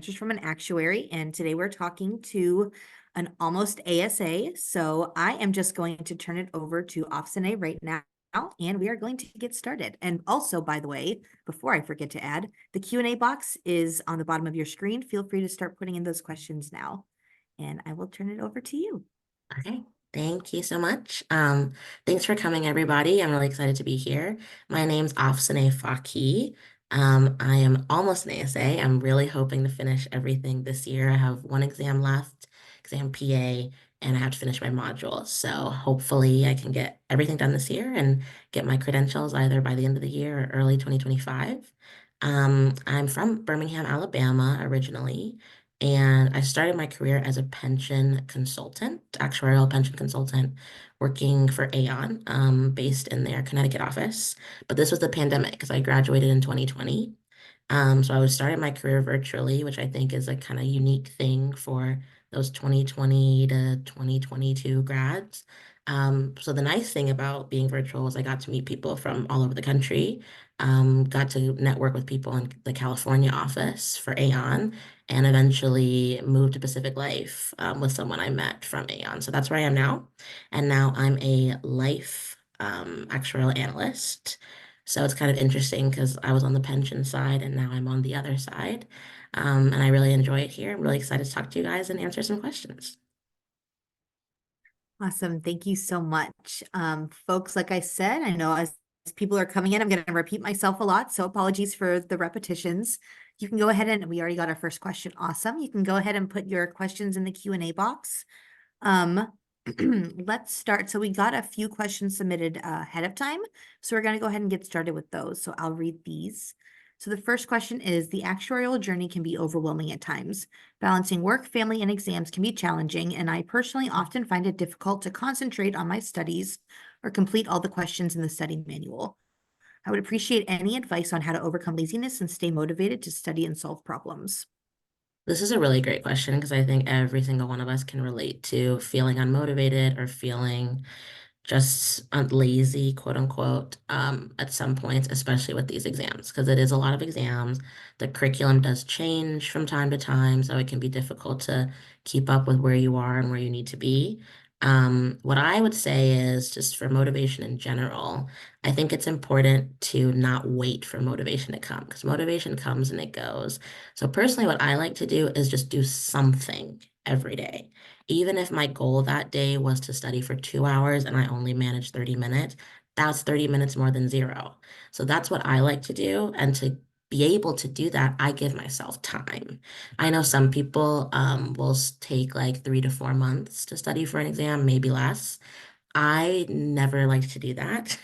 She's from an actuary, and today we're talking to an almost ASA. So I am just going to turn it over to Afsaneh right now, and we are going to get started. And also, by the way, before I forget to add, the Q&A box is on the bottom of your screen. Feel free to start putting in those questions now, and I will turn it over to you. Okay, thank you so much. Thanks for coming, everybody. I'm really excited to be here. My name's Afsaneh Faki. I am almost an ASA. I'm really hoping to finish everything this year. I have one exam left, exam PA, and I have to finish my modules. So hopefully I can get everything done this year and get my credentials either by the end of the year or early 2025. I'm from Birmingham, Alabama originally. And I started my career as a pension consultant, actuarial pension consultant, working for Aon, based in their Connecticut office. But this was the pandemic because I graduated in 2020. So I was starting my career virtually, which I think is a kind of unique thing for those 2020 to 2022 grads. So the nice thing about being virtual was I got to meet people from all over the country, got to network with people in the California office for Aon, and eventually moved to Pacific Life with someone I met from Aon. So that's where I am now. And now I'm a life actuarial analyst. So it's kind of interesting because I was on the pension side and now I'm on the other side. And I really enjoy it here. I'm really excited to talk to you guys and answer some questions. Awesome. Thank you so much. Folks, like I said, I know as people are coming in, I'm going to repeat myself a lot, so apologies for the repetitions. You can go ahead and we already got our first question. Awesome. You can go ahead and put your questions in the Q&A box. Um, let's start. So we got a few questions submitted ahead of time, so we're going to go ahead and get started with those. So I'll read these. So the first question is, the actuarial journey can be overwhelming at times. Balancing work, family, and exams can be challenging, and I personally often find it difficult to concentrate on my studies or complete all the questions in the study manual. I would appreciate any advice on how to overcome laziness and stay motivated to study and solve problems. This is a really great question because I think every single one of us can relate to feeling unmotivated or feeling just lazy, quote unquote, at some points, especially with these exams, because it is a lot of exams. The curriculum does change from time to time, so it can be difficult to keep up with where you are and where you need to be. What I would say is just for motivation in general, I think it's important to not wait for motivation to come because motivation comes and it goes. So personally, what I like to do is just do something every day. Even if my goal that day was to study for 2 hours and I only managed 30 minutes, that's 30 minutes more than zero. So that's what I like to do. And to be able to do that, I give myself time. I know some people will take like 3 to 4 months to study for an exam, maybe less. I never like to do that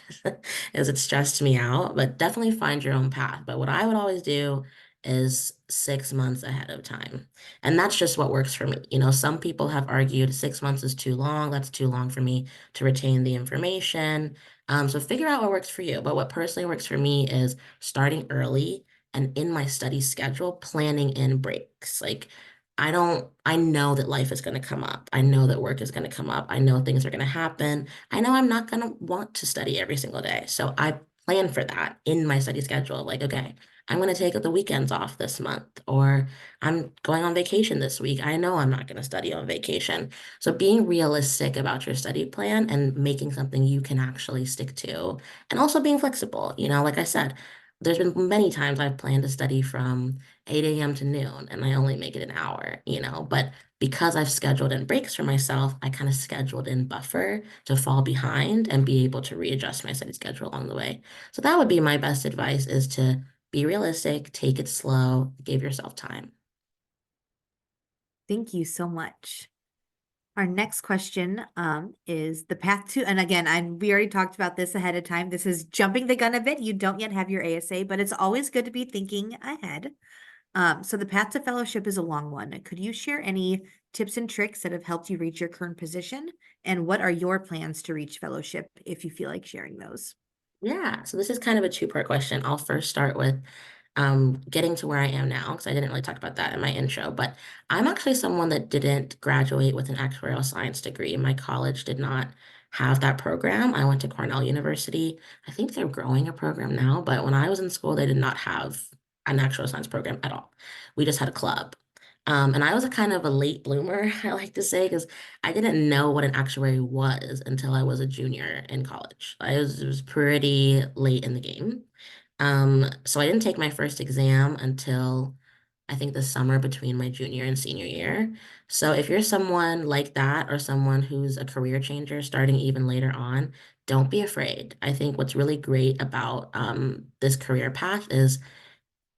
as it stressed me out, but definitely find your own path. But what I would always do is 6 months ahead of time. And that's just what works for me. You know, some people have argued 6 months is too long. That's too long for me to retain the information. So figure out what works for you. But what personally works for me is starting early and in my study schedule, planning in breaks. Like I know that life is going to come up. I know that work is going to come up. I know things are going to happen. I know I'm not going to want to study every single day. So I plan for that in my study schedule. Like, okay, I'm going to take the weekends off this month, or I'm going on vacation this week. I know I'm not going to study on vacation. So being realistic about your study plan and making something you can actually stick to, and also being flexible. You know, like I said, there's been many times I've planned to study from 8 a.m. to noon and I only make it an hour, you know, but because I've scheduled in breaks for myself, I kind of scheduled in buffer to fall behind and be able to readjust my study schedule along the way. So that would be my best advice is to be realistic, take it slow, give yourself time. Thank you so much. Our next question is the path to, and again, we already talked about this ahead of time. This is jumping the gun a bit. You don't yet have your ASA, but it's always good to be thinking ahead. So the path to fellowship is a long one. Could you share any tips and tricks that have helped you reach your current position? And what are your plans to reach fellowship if you feel like sharing those? Yeah, so this is kind of a two-part question. I'll first start with getting to where I am now, because I didn't really talk about that in my intro, but I'm actually someone that didn't graduate with an actuarial science degree. My college did not have that program. I went to Cornell University. I think they're growing a program now, but when I was in school, they did not have an actuarial science program at all. We just had a club. And I was a kind of a late bloomer, I like to say, because I didn't know what an actuary was until I was a junior in college. It was pretty late in the game. So I didn't take my first exam until I think the summer between my junior and senior year. So if you're someone like that or someone who's a career changer starting even later on, don't be afraid. I think what's really great about this career path is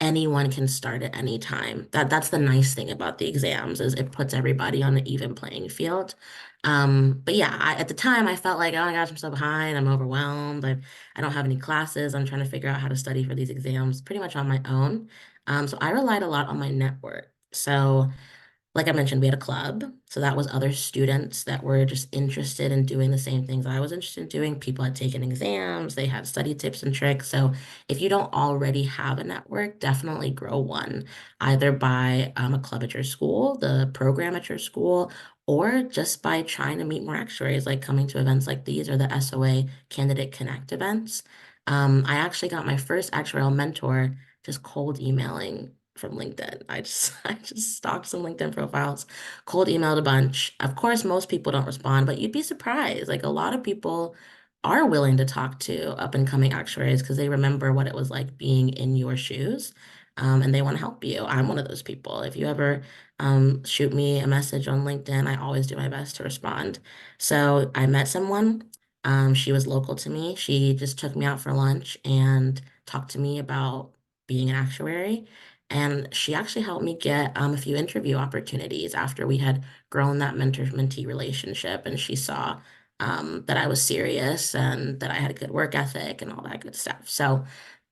anyone can start at any time. That's the nice thing about the exams is it puts everybody on an even playing field. But yeah, at the time I felt like, oh my gosh, I'm so behind. I'm overwhelmed. I don't have any classes. I'm trying to figure out how to study for these exams pretty much on my own. So I relied a lot on my network. So like I mentioned, we had a club. So that was other students that were just interested in doing the same things I was interested in doing. People had taken exams, they had study tips and tricks. So if you don't already have a network, definitely grow one, either by a club at your school, the program at your school, or just by trying to meet more actuaries, like coming to events like these or the SOA Candidate Connect events. I actually got my first actuarial mentor just cold emailing from LinkedIn. I just stalked some LinkedIn profiles, cold emailed a bunch. Of course, most people don't respond, but you'd be surprised. Like a lot of people are willing to talk to up and coming actuaries because they remember what it was like being in your shoes. And they want to help you. I'm one of those people. If you ever shoot me a message on LinkedIn, I always do my best to respond. So I met someone. She was local to me. She just took me out for lunch and talked to me about being an actuary. And she actually helped me get a few interview opportunities after we had grown that mentor-mentee relationship. And she saw that I was serious and that I had a good work ethic and all that good stuff. So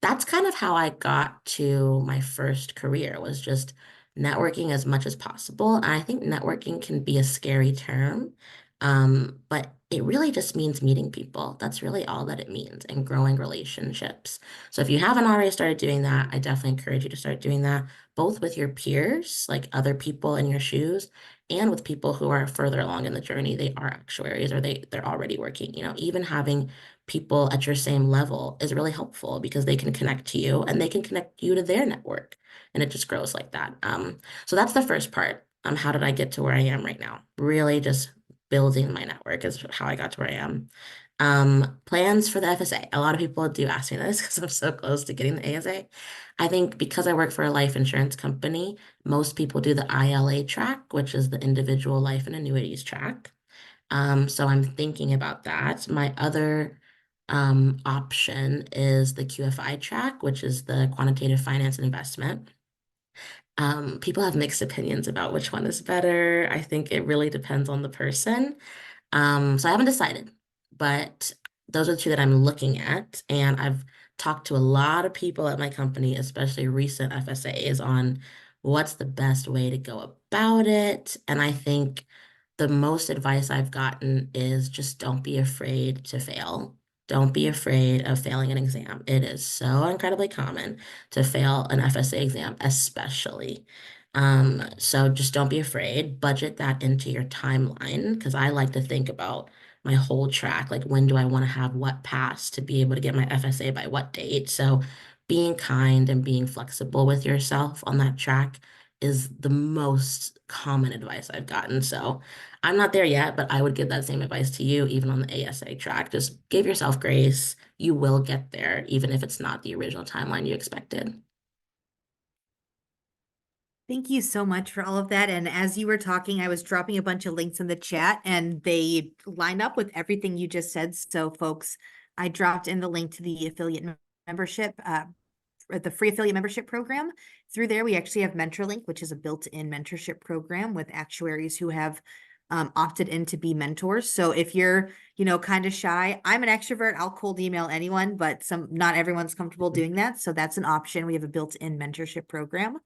that's kind of how I got to my first career was just networking as much as possible. And I think networking can be a scary term, but it really just means meeting people. That's really all that it means and growing relationships. So if you haven't already started doing that, I definitely encourage you to start doing that, both with your peers, like other people in your shoes, and with people who are further along in the journey. They are actuaries or they're already working. You know, even having people at your same level is really helpful because they can connect to you and they can connect you to their network. And it just grows like that. So that's the first part. How did I get to where I am right now? Really just building my network is how I got to where I am. Plans for the FSA. A lot of people do ask me this because I'm so close to getting the ASA. I think because I work for a life insurance company, most people do the ILA track, which is the individual life and annuities track. So I'm thinking about that. My other option is the QFI track, which is the quantitative finance and investment. People have mixed opinions about which one is better. I think it really depends on the person. So I haven't decided, but those are two that I'm looking at. And I've talked to a lot of people at my company, especially recent FSAs, on what's the best way to go about it. And I think the most advice I've gotten is just don't be afraid to fail. Don't be afraid of failing an exam. It is so incredibly common to fail an FSA exam, especially. So just don't be afraid. Budget that into your timeline because I like to think about my whole track. Like, when do I want to have what pass to be able to get my FSA by what date? So, being kind and being flexible with yourself on that track is the most common advice I've gotten. So, I'm not there yet, but I would give that same advice to you, even on the ASA track. Just give yourself grace. You will get there, even if it's not the original timeline you expected. Thank you so much for all of that. And as you were talking, I was dropping a bunch of links in the chat and they line up with everything you just said. So folks, I dropped in the link to the affiliate membership, the free affiliate membership program. Through there, we actually have MentorLink, which is a built-in mentorship program with actuaries who have opted in to be mentors. So if you're, kind of shy, I'm an extrovert. I'll cold email anyone, but not everyone's comfortable doing that. So that's an option. We have a built-in mentorship program.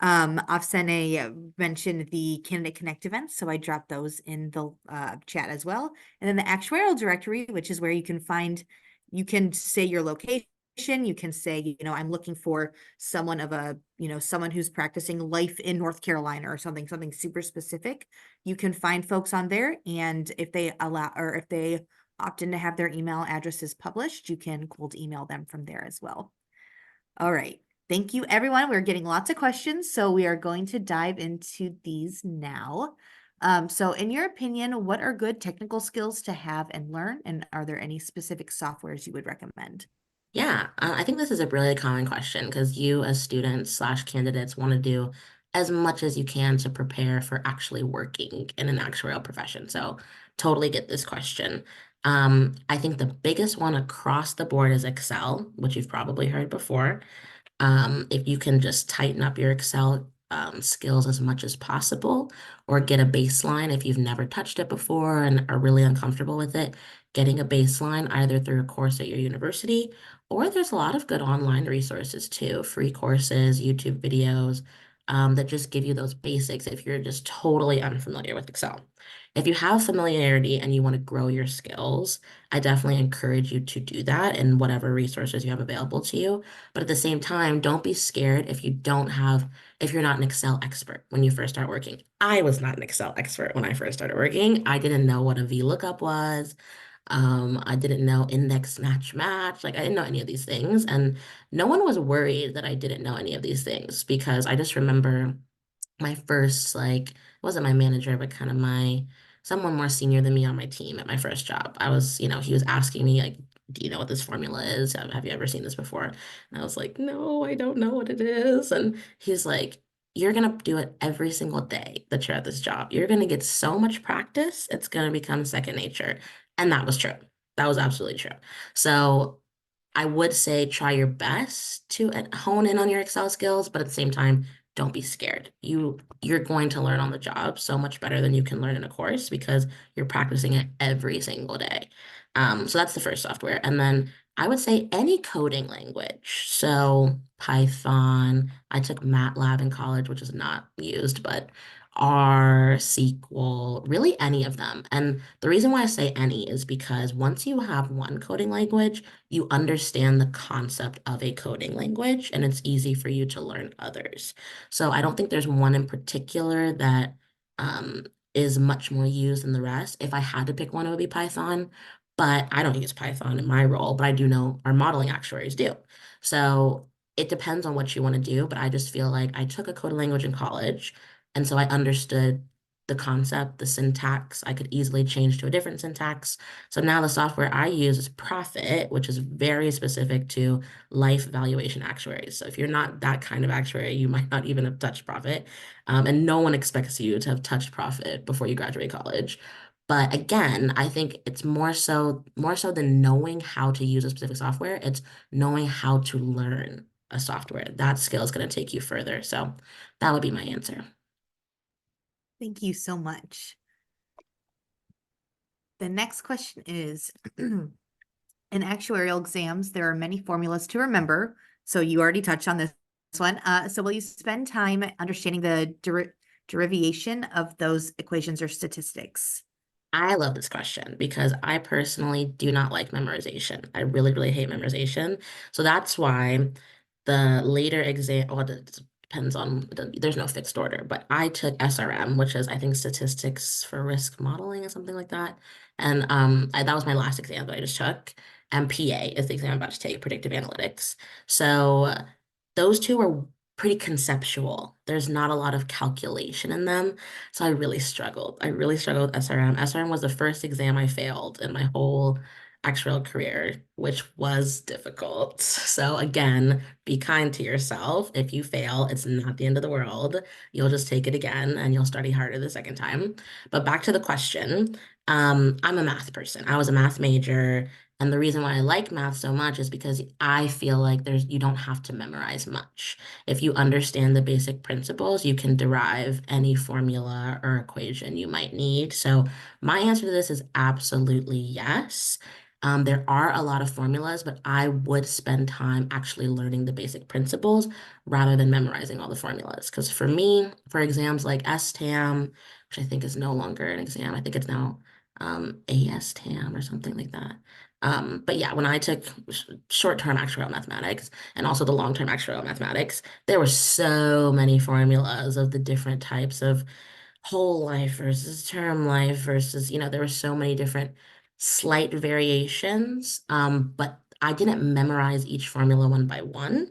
Afsaneh mentioned the Candidate Connect events, so I dropped those in the chat as well. And then the actuarial directory, which is where you can say your location. You can say, I'm looking for someone who's practicing life in North Carolina or something super specific. You can find folks on there, and if they allow or if they opt in to have their email addresses published, you can cold email them from there as well. All right. Thank you, everyone. We're getting lots of questions, so we are going to dive into these now. So in your opinion, what are good technical skills to have and learn, and are there any specific softwares you would recommend? Yeah, I think this is a really common question because you, as students slash candidates, want to do as much as you can to prepare for actually working in an actuarial profession. So, totally get this question. I think the biggest one across the board is Excel, which you've probably heard before. If you can just tighten up your Excel skills as much as possible, or get a baseline if you've never touched it before and are really uncomfortable with it, getting a baseline either through a course at your university, or there's a lot of good online resources too, free courses, YouTube videos, that just give you those basics if you're just totally unfamiliar with Excel. If you have familiarity and you want to grow your skills, I definitely encourage you to do that in whatever resources you have available to you. But at the same time, don't be scared if you're not an Excel expert when you first start working. I was not an Excel expert when I first started working. I didn't know what a VLOOKUP was. I didn't know index match. Like I didn't know any of these things. And no one was worried that I didn't know any of these things because I just remember my first like it wasn't my manager but kind of my someone more senior than me on my team at my first job. I was, he was asking me like, do you know what this formula is? Have you ever seen this before? And I was like, no, I don't know what it is. And he's like, you're gonna do it every single day that you're at this job. You're gonna get so much practice, it's gonna become second nature. And that was true. That was absolutely true. So I would say try your best to hone in on your Excel skills, but at the same time, don't be scared. You're going to learn on the job so much better than you can learn in a course because you're practicing it every single day. So that's the first software. And then I would say any coding language. So Python, I took MATLAB in college, which is not used, but R, SQL, really any of them. And the reason why I say any is because once you have one coding language, you understand the concept of a coding language and it's easy for you to learn others. So I don't think there's one in particular that um, is much more used than the rest. If I had to pick one, it would be Python, but I don't use Python in my role, but I do know our modeling actuaries do. So it depends on what you want to do, but I just feel like I took a coding language in college, and so I understood the concept, the syntax. I could easily change to a different syntax. So now the software I use is Profit, which is very specific to life valuation actuaries. So if you're not that kind of actuary, you might not even have touched Profit. And no one expects you to have touched Profit before you graduate college. But again, I think it's more so than knowing how to use a specific software, it's knowing how to learn a software. That skill is going to take you further. So that would be my answer. Thank you so much. The next question is, in actuarial exams, there are many formulas to remember. So you already touched on this one. So will you spend time understanding the derivation of those equations or statistics? I love this question because I personally do not like memorization. I really, really hate memorization. So that's why the later exam, well, it depends on, there's no fixed order, but I took SRM, which is, I think, statistics for risk modeling or something like that. And that was my last exam that I just took. And PA is the exam I'm about to take, predictive analytics. So those two are pretty conceptual. There's not a lot of calculation in them. So I really struggled. I really struggled with SRM. SRM was the first exam I failed in my whole actuarial career, which was difficult. So again, be kind to yourself. If you fail, it's not the end of the world. You'll just take it again and you'll study harder the second time. But back to the question, I'm a math person. I was a math major. And the reason why I like math so much is because I feel like you don't have to memorize much. If you understand the basic principles, you can derive any formula or equation you might need. So my answer to this is absolutely yes. There are a lot of formulas, but I would spend time actually learning the basic principles rather than memorizing all the formulas. Because for me, for exams like STAM, which I think is no longer an exam, I think it's now ASTAM or something like that. But yeah, when I took short-term actuarial mathematics and also the long-term actuarial mathematics, there were so many formulas of the different types of whole life versus term life versus, there were so many different slight variations. But I didn't memorize each formula one by one.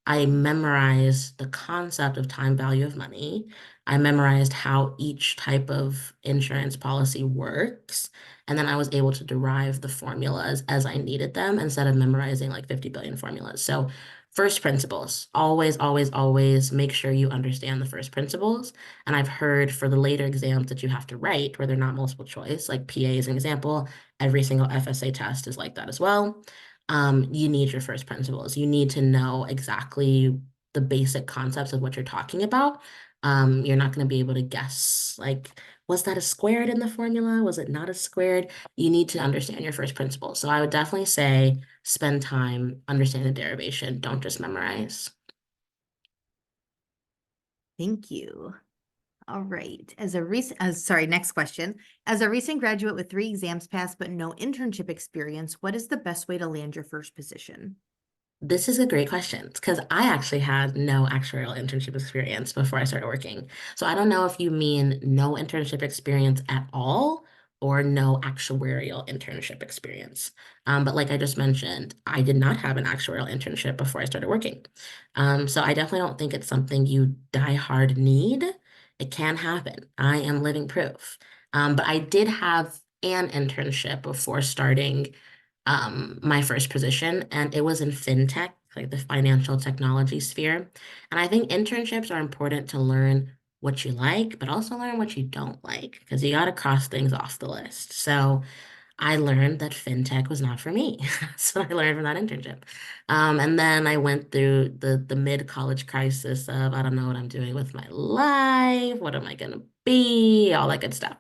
I memorized the concept of time value of money. I memorized how each type of insurance policy works. And then I was able to derive the formulas as I needed them instead of memorizing like 50 billion formulas. So, first principles, always, always, always make sure you understand the first principles. And I've heard for the later exams that you have to write, where they're not multiple choice, like PA is an example, every single FSA test is like that as well. You need your first principles. You need to know exactly the basic concepts of what you're talking about. You're not going to be able to guess, like, was that a squared in the formula? Was it not a squared? You need to understand your first principles. So I would definitely say spend time understanding the derivation. Don't just memorize. Thank you. All right. Sorry, next question. As a recent graduate with 3 exams passed but no internship experience, what is the best way to land your first position? This is a great question because I actually had no actuarial internship experience before I started working. So I don't know if you mean no internship experience at all or no actuarial internship experience. But like I just mentioned, I did not have an actuarial internship before I started working. So I definitely don't think it's something you die hard need. It can happen. I am living proof. But I did have an internship before starting my first position, and it was in fintech, like the financial technology sphere. And I think internships are important to learn what you like, but also learn what you don't like, because you got to cross things off the list. So I learned that fintech was not for me. That's what I learned from that internship. And then I went through the mid-college crisis of I don't know what I'm doing with my life, what am I gonna be, all that good stuff.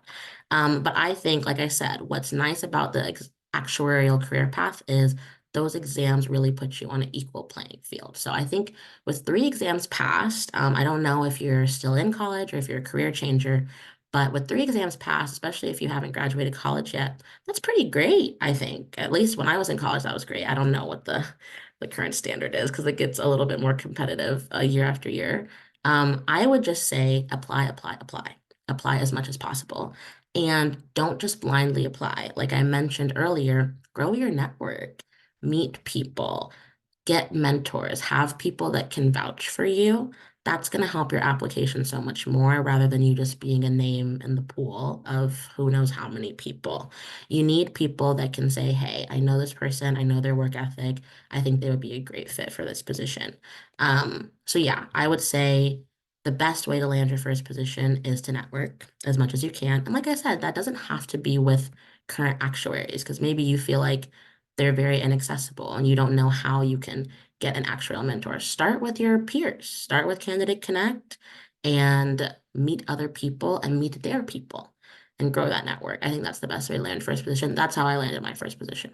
But I think, like I said, what's nice about the actuarial career path is those exams really put you on an equal playing field. So I think with 3 exams passed, I don't know if you're still in college or if you're a career changer, but with 3 exams passed, especially if you haven't graduated college yet, that's pretty great, I think. At least when I was in college, that was great. I don't know what the current standard is because it gets a little bit more competitive year after year. I would just say apply, apply, apply. Apply as much as possible. And don't just blindly apply. Like I mentioned earlier, grow your network, meet people, get mentors, have people that can vouch for you. That's going to help your application so much more rather than you just being a name in the pool of who knows how many people. You need people that can say, hey, I know this person, I know their work ethic. I think they would be a great fit for this position. So yeah, I would say the best way to land your first position is to network as much as you can. And like I said, that doesn't have to be with current actuaries because maybe you feel like they're very inaccessible and you don't know how you can get an actuarial mentor. Start with your peers, start with Candidate Connect and meet other people and meet their people and grow that network. I think that's the best way to land first position. That's how I landed my first position.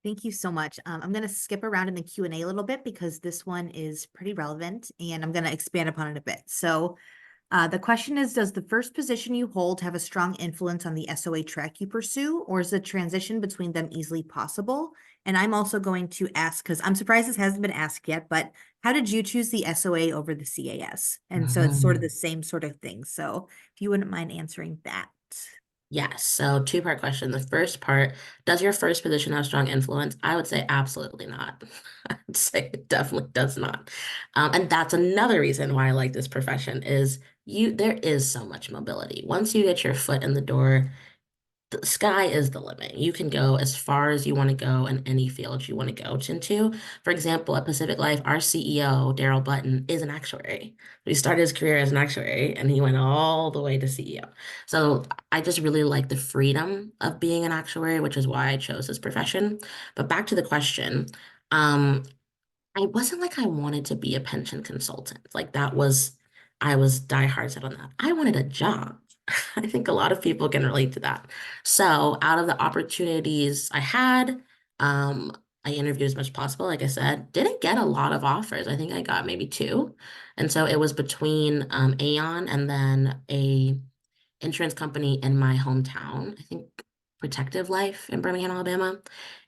Thank you so much. I'm going to skip around in the Q&A a little bit because this one is pretty relevant and I'm going to expand upon it a bit. So the question is, does the first position you hold have a strong influence on the SOA track you pursue, or is the transition between them easily possible? And I'm also going to ask, because I'm surprised this hasn't been asked yet, but how did you choose the SOA over the CAS? And so it's sort of the Mhm. same sort of thing. So if you wouldn't mind answering that. Yes, so two-part question. The first part, does your first position have strong influence? I would say absolutely not. I'd say it definitely does not. And that's another reason why I like this profession is there is so much mobility. Once you get your foot in the door, the sky is the limit. You can go as far as you want to go in any field you want to go into. For example, at Pacific Life, our CEO, Daryl Button, is an actuary. He started his career as an actuary and he went all the way to CEO. So I just really like the freedom of being an actuary, which is why I chose this profession. But back to the question, um, I wasn't like I wanted to be a pension consultant. I was diehard set on that. I wanted a job. I think a lot of people can relate to that. So out of the opportunities I had, um, I interviewed as much as possible. Like I said, didn't get a lot of offers. I think I got maybe 2. And so it was between Aon and then a insurance company in my hometown. I think protective life in Birmingham, Alabama.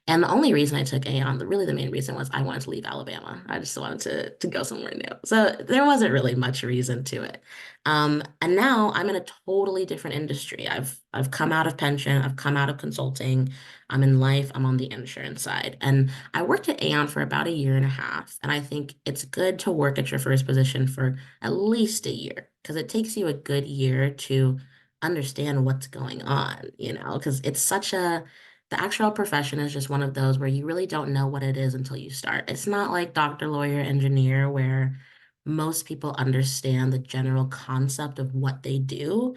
And the only reason I took Aon, really the main reason was I wanted to leave Alabama. I just wanted to go somewhere new. So there wasn't really much reason to it. And now I'm in a totally different industry. I've come out of pension, I've come out of consulting, I'm in life, I'm on the insurance side. And I worked at Aon for about a year and a half. And I think it's good to work at your first position for at least a year because it takes you a good year to understand what's going on, because the actual profession is just one of those where you really don't know what it is until you start. It's not like doctor, lawyer, engineer, where most people understand the general concept of what they do.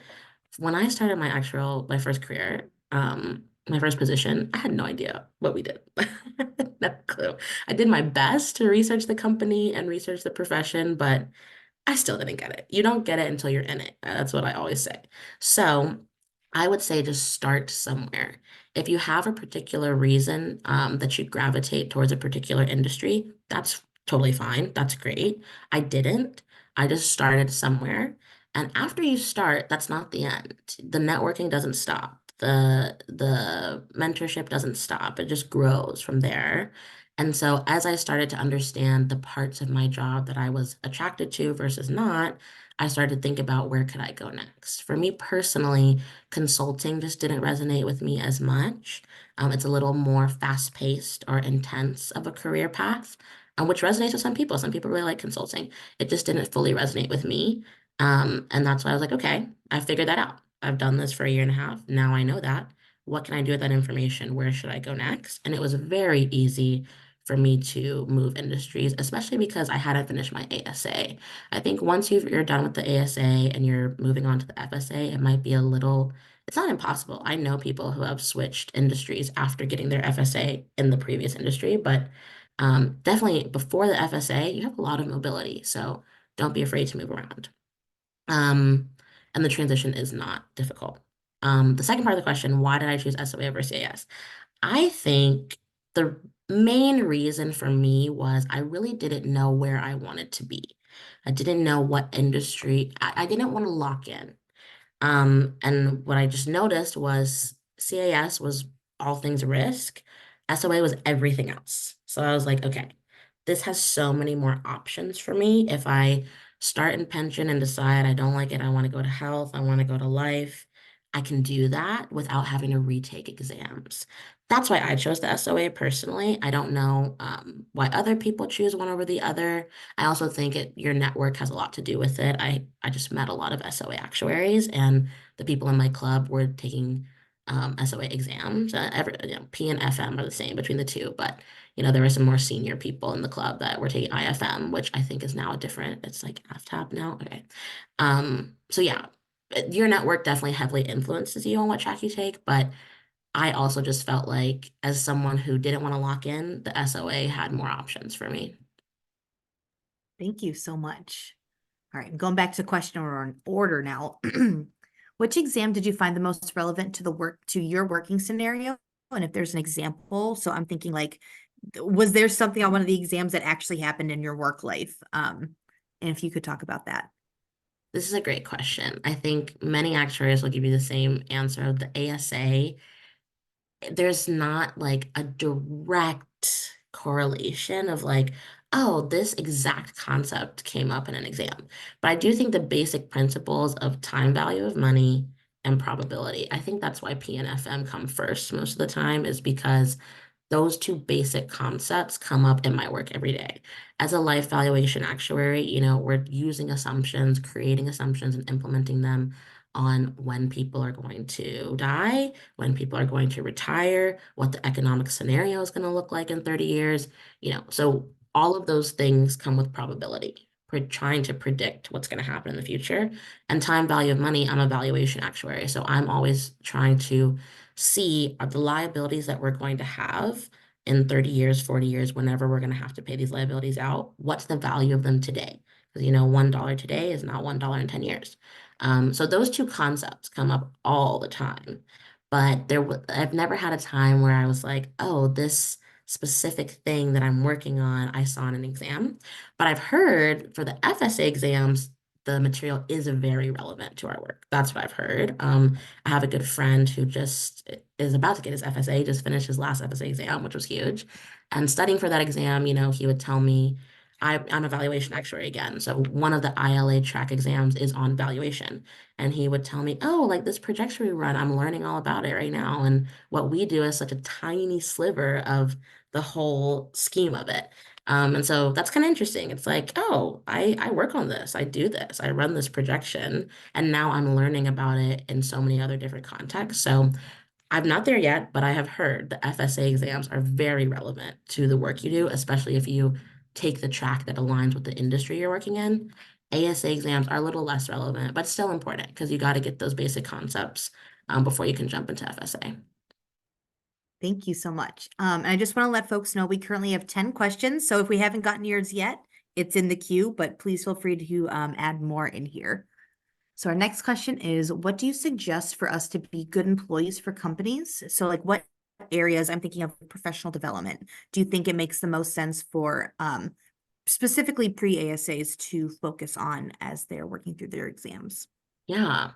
When I started my first career, my first position, I had no idea what we did. No clue. I did my best to research the company and research the profession, but I still didn't get it. You don't get it until you're in it. That's what I always say. So I would say just start somewhere. If you have a particular reason that you gravitate towards a particular industry, that's totally fine. That's great. I didn't. I just started somewhere. And after you start, that's not the end. The networking doesn't stop. The mentorship doesn't stop. It just grows from there. And so as I started to understand the parts of my job that I was attracted to versus not, I started to think about where could I go next. For me personally, consulting just didn't resonate with me as much. It's a little more fast-paced or intense of a career path, which resonates with some people. Some people really like consulting. It just didn't fully resonate with me. And that's why I was like, okay, I figured that out. I've done this for a year and a half. Now I know that. What can I do with that information? Where should I go next? And it was very easy for me to move industries, especially because I hadn't finished my ASA. I think once you're done with the ASA and you're moving on to the FSA, it might be a little, it's not impossible. I know people who have switched industries after getting their FSA in the previous industry, but definitely before the FSA, you have a lot of mobility. So don't be afraid to move around. Um, and the transition is not difficult. The second part of the question, why did I choose SOA over CAS? I think the main reason for me was I really didn't know where I wanted to be. I didn't know what industry, I didn't want to lock in. And what I just noticed was CAS was all things risk. SOA was everything else. So I was like, okay, this has so many more options for me. If I start in pension and decide I don't like it, I want to go to health, I want to go to life, I can do that without having to retake exams. That's why I chose the SOA personally. I don't know why other people choose one over the other. I also think your network has a lot to do with it. I just met a lot of SOA actuaries, and the people in my club were taking SOA exams. P and FM are the same between the two, but there were some more senior people in the club that were taking IFM, which I think is now a different. It's like AFTAB now. Okay, so yeah, your network definitely heavily influences you on what track you take, but I also just felt like as someone who didn't want to lock in, the SOA had more options for me. Thank you so much. All right, going back to question order now. Which exam did you find the most relevant to your working scenario? And if there's an example, so I'm thinking like, was there something on one of the exams that actually happened in your work life? And if you could talk about that. This is a great question. I think many actuaries will give you the same answer. The ASA, there's not like a direct correlation of like, oh, this exact concept came up in an exam. But I do think the basic principles of time value of money and probability, I think that's why P and FM come first most of the time, is because those two basic concepts come up in my work every day. As a life valuation actuary, we're using assumptions, creating assumptions, and implementing them on when people are going to die, when people are going to retire, what the economic scenario is going to look like in 30 years, So all of those things come with probability. We're trying to predict what's going to happen in the future. And time value of money, I'm a valuation actuary. So I'm always trying to see are the liabilities that we're going to have in 30 years, 40 years, whenever we're going to have to pay these liabilities out, what's the value of them today? Because, $1 today is not $1 in 10 years. So those two concepts come up all the time. But I've never had a time where I was like, oh, this specific thing that I'm working on, I saw in an exam. But I've heard for the FSA exams, the material is very relevant to our work. That's what I've heard. I have a good friend who just is about to get his FSA, just finished his last FSA exam, which was huge. And studying for that exam, he would tell me, I'm a valuation actuary again. So one of the ILA track exams is on valuation. And he would tell me, oh, like this projection we run, I'm learning all about it right now. And what we do is such a tiny sliver of the whole scheme of it. And so that's kind of interesting. It's like, oh, I work on this, I do this, I run this projection, and now I'm learning about it in so many other different contexts. So I'm not there yet, but I have heard the FSA exams are very relevant to the work you do, especially if you take the track that aligns with the industry you're working in. ASA exams are a little less relevant, but still important because you got to get those basic concepts before you can jump into FSA. Thank you so much. And I just want to let folks know we currently have 10 questions. So if we haven't gotten yours yet, it's in the queue, but please feel free to add more in here. So our next question is, what do you suggest for us to be good employees for companies? So like what areas, I'm thinking of professional development, do you think it makes the most sense for specifically pre-ASAs to focus on as they're working through their exams? Yeah.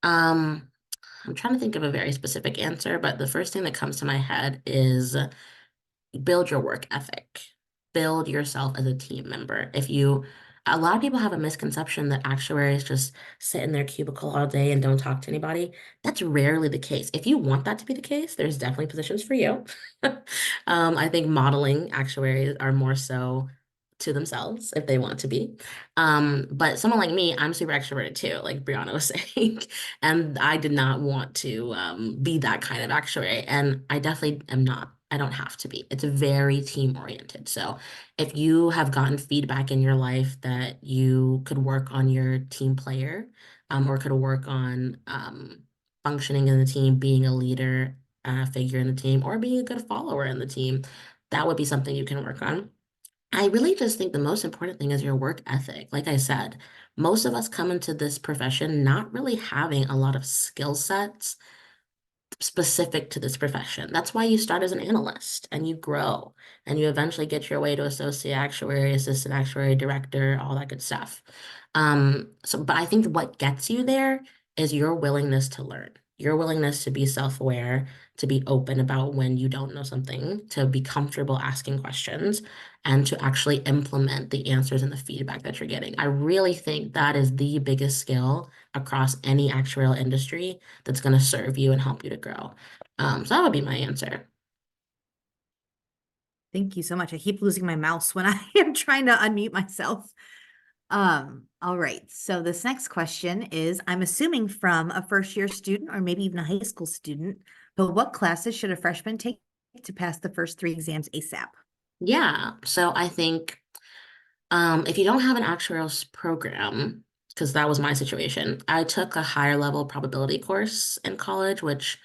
Um, I'm trying to think of a very specific answer, but the first thing that comes to my head is build your work ethic. Build yourself as a team member. A lot of people have a misconception that actuaries just sit in their cubicle all day and don't talk to anybody. That's rarely the case. If you want that to be the case, there's definitely positions for you. I think modeling actuaries are more so to themselves if they want to be. But someone like me, I'm super extroverted too, like Brianna was saying, and I did not want to be that kind of actuary, and I definitely am not. I don't have to be. It's very team oriented. So if you have gotten feedback in your life that you could work on your team player, or could work on functioning in the team, being a leader figure in the team, or being a good follower in the team, that would be something you can work on. I really just think the most important thing is your work ethic. Like I said, most of us come into this profession not really having a lot of skill sets specific to this profession. That's why you start as an analyst and you grow and you eventually get your way to associate actuary, assistant actuary, director, all that good stuff. But I think what gets you there is your willingness to learn, your willingness to be self-aware, to be open about when you don't know something, to be comfortable asking questions, and to actually implement the answers and the feedback that you're getting. I really think that is the biggest skill across any actuarial industry that's going to serve you and help you to grow. So that would be my answer. Thank you so much. I keep losing my mouse when I am trying to unmute myself. All right. So this next question is, I'm assuming from a first year student or maybe even a high school student, but what classes should a freshman take to pass the first three exams ASAP? Yeah. So I think if you don't have an actuarial program, because that was my situation, I took a higher level probability course in college, which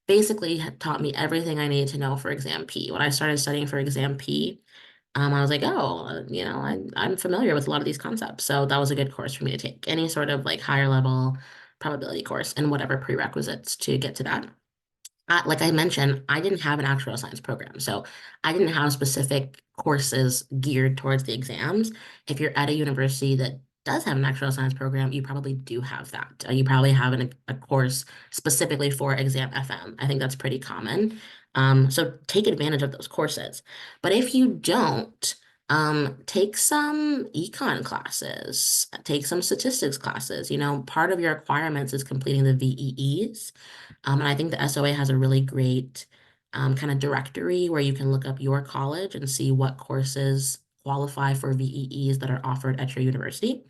basically had taught me everything I needed to know for exam P. When I started studying for exam P, I was like, oh, I'm familiar with a lot of these concepts. So that was a good course for me to take. Any sort of like higher level probability course and whatever prerequisites to get to that. Like I mentioned, I didn't have an actuarial science program. So I didn't have specific courses geared towards the exams. If you're at a university that does have an actuarial science program, you probably do have that. You probably have a course specifically for exam FM. I think that's pretty common. So take advantage of those courses. But if you don't, take some econ classes, take some statistics classes. Part of your requirements is completing the VEEs. And I think the SOA has a really great kind of directory where you can look up your college and see what courses qualify for VEEs that are offered at your university.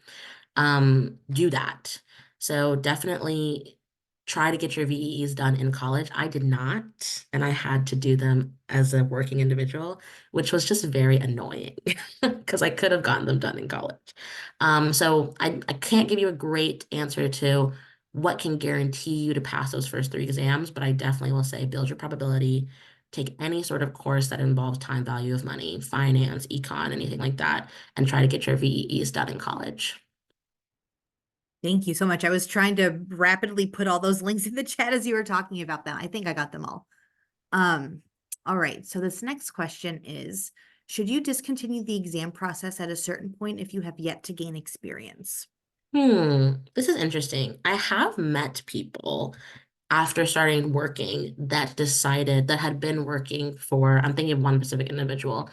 Do that. So definitely try to get your VEEs done in college. I did not, and I had to do them as a working individual, which was just very annoying because I could have gotten them done in college. So I can't give you a great answer to what can guarantee you to pass those first three exams, but I definitely will say build your probability, take any sort of course that involves time value of money, finance, econ, anything like that, and try to get your VEEs done in college. Thank you so much. I was trying to rapidly put all those links in the chat as you were talking about them. I think I got them all. Um, all right. So this next question is, should you discontinue the exam process at a certain point if you have yet to gain experience? This is interesting. I have met people after starting working that decided that had been working for, I'm thinking of one specific individual.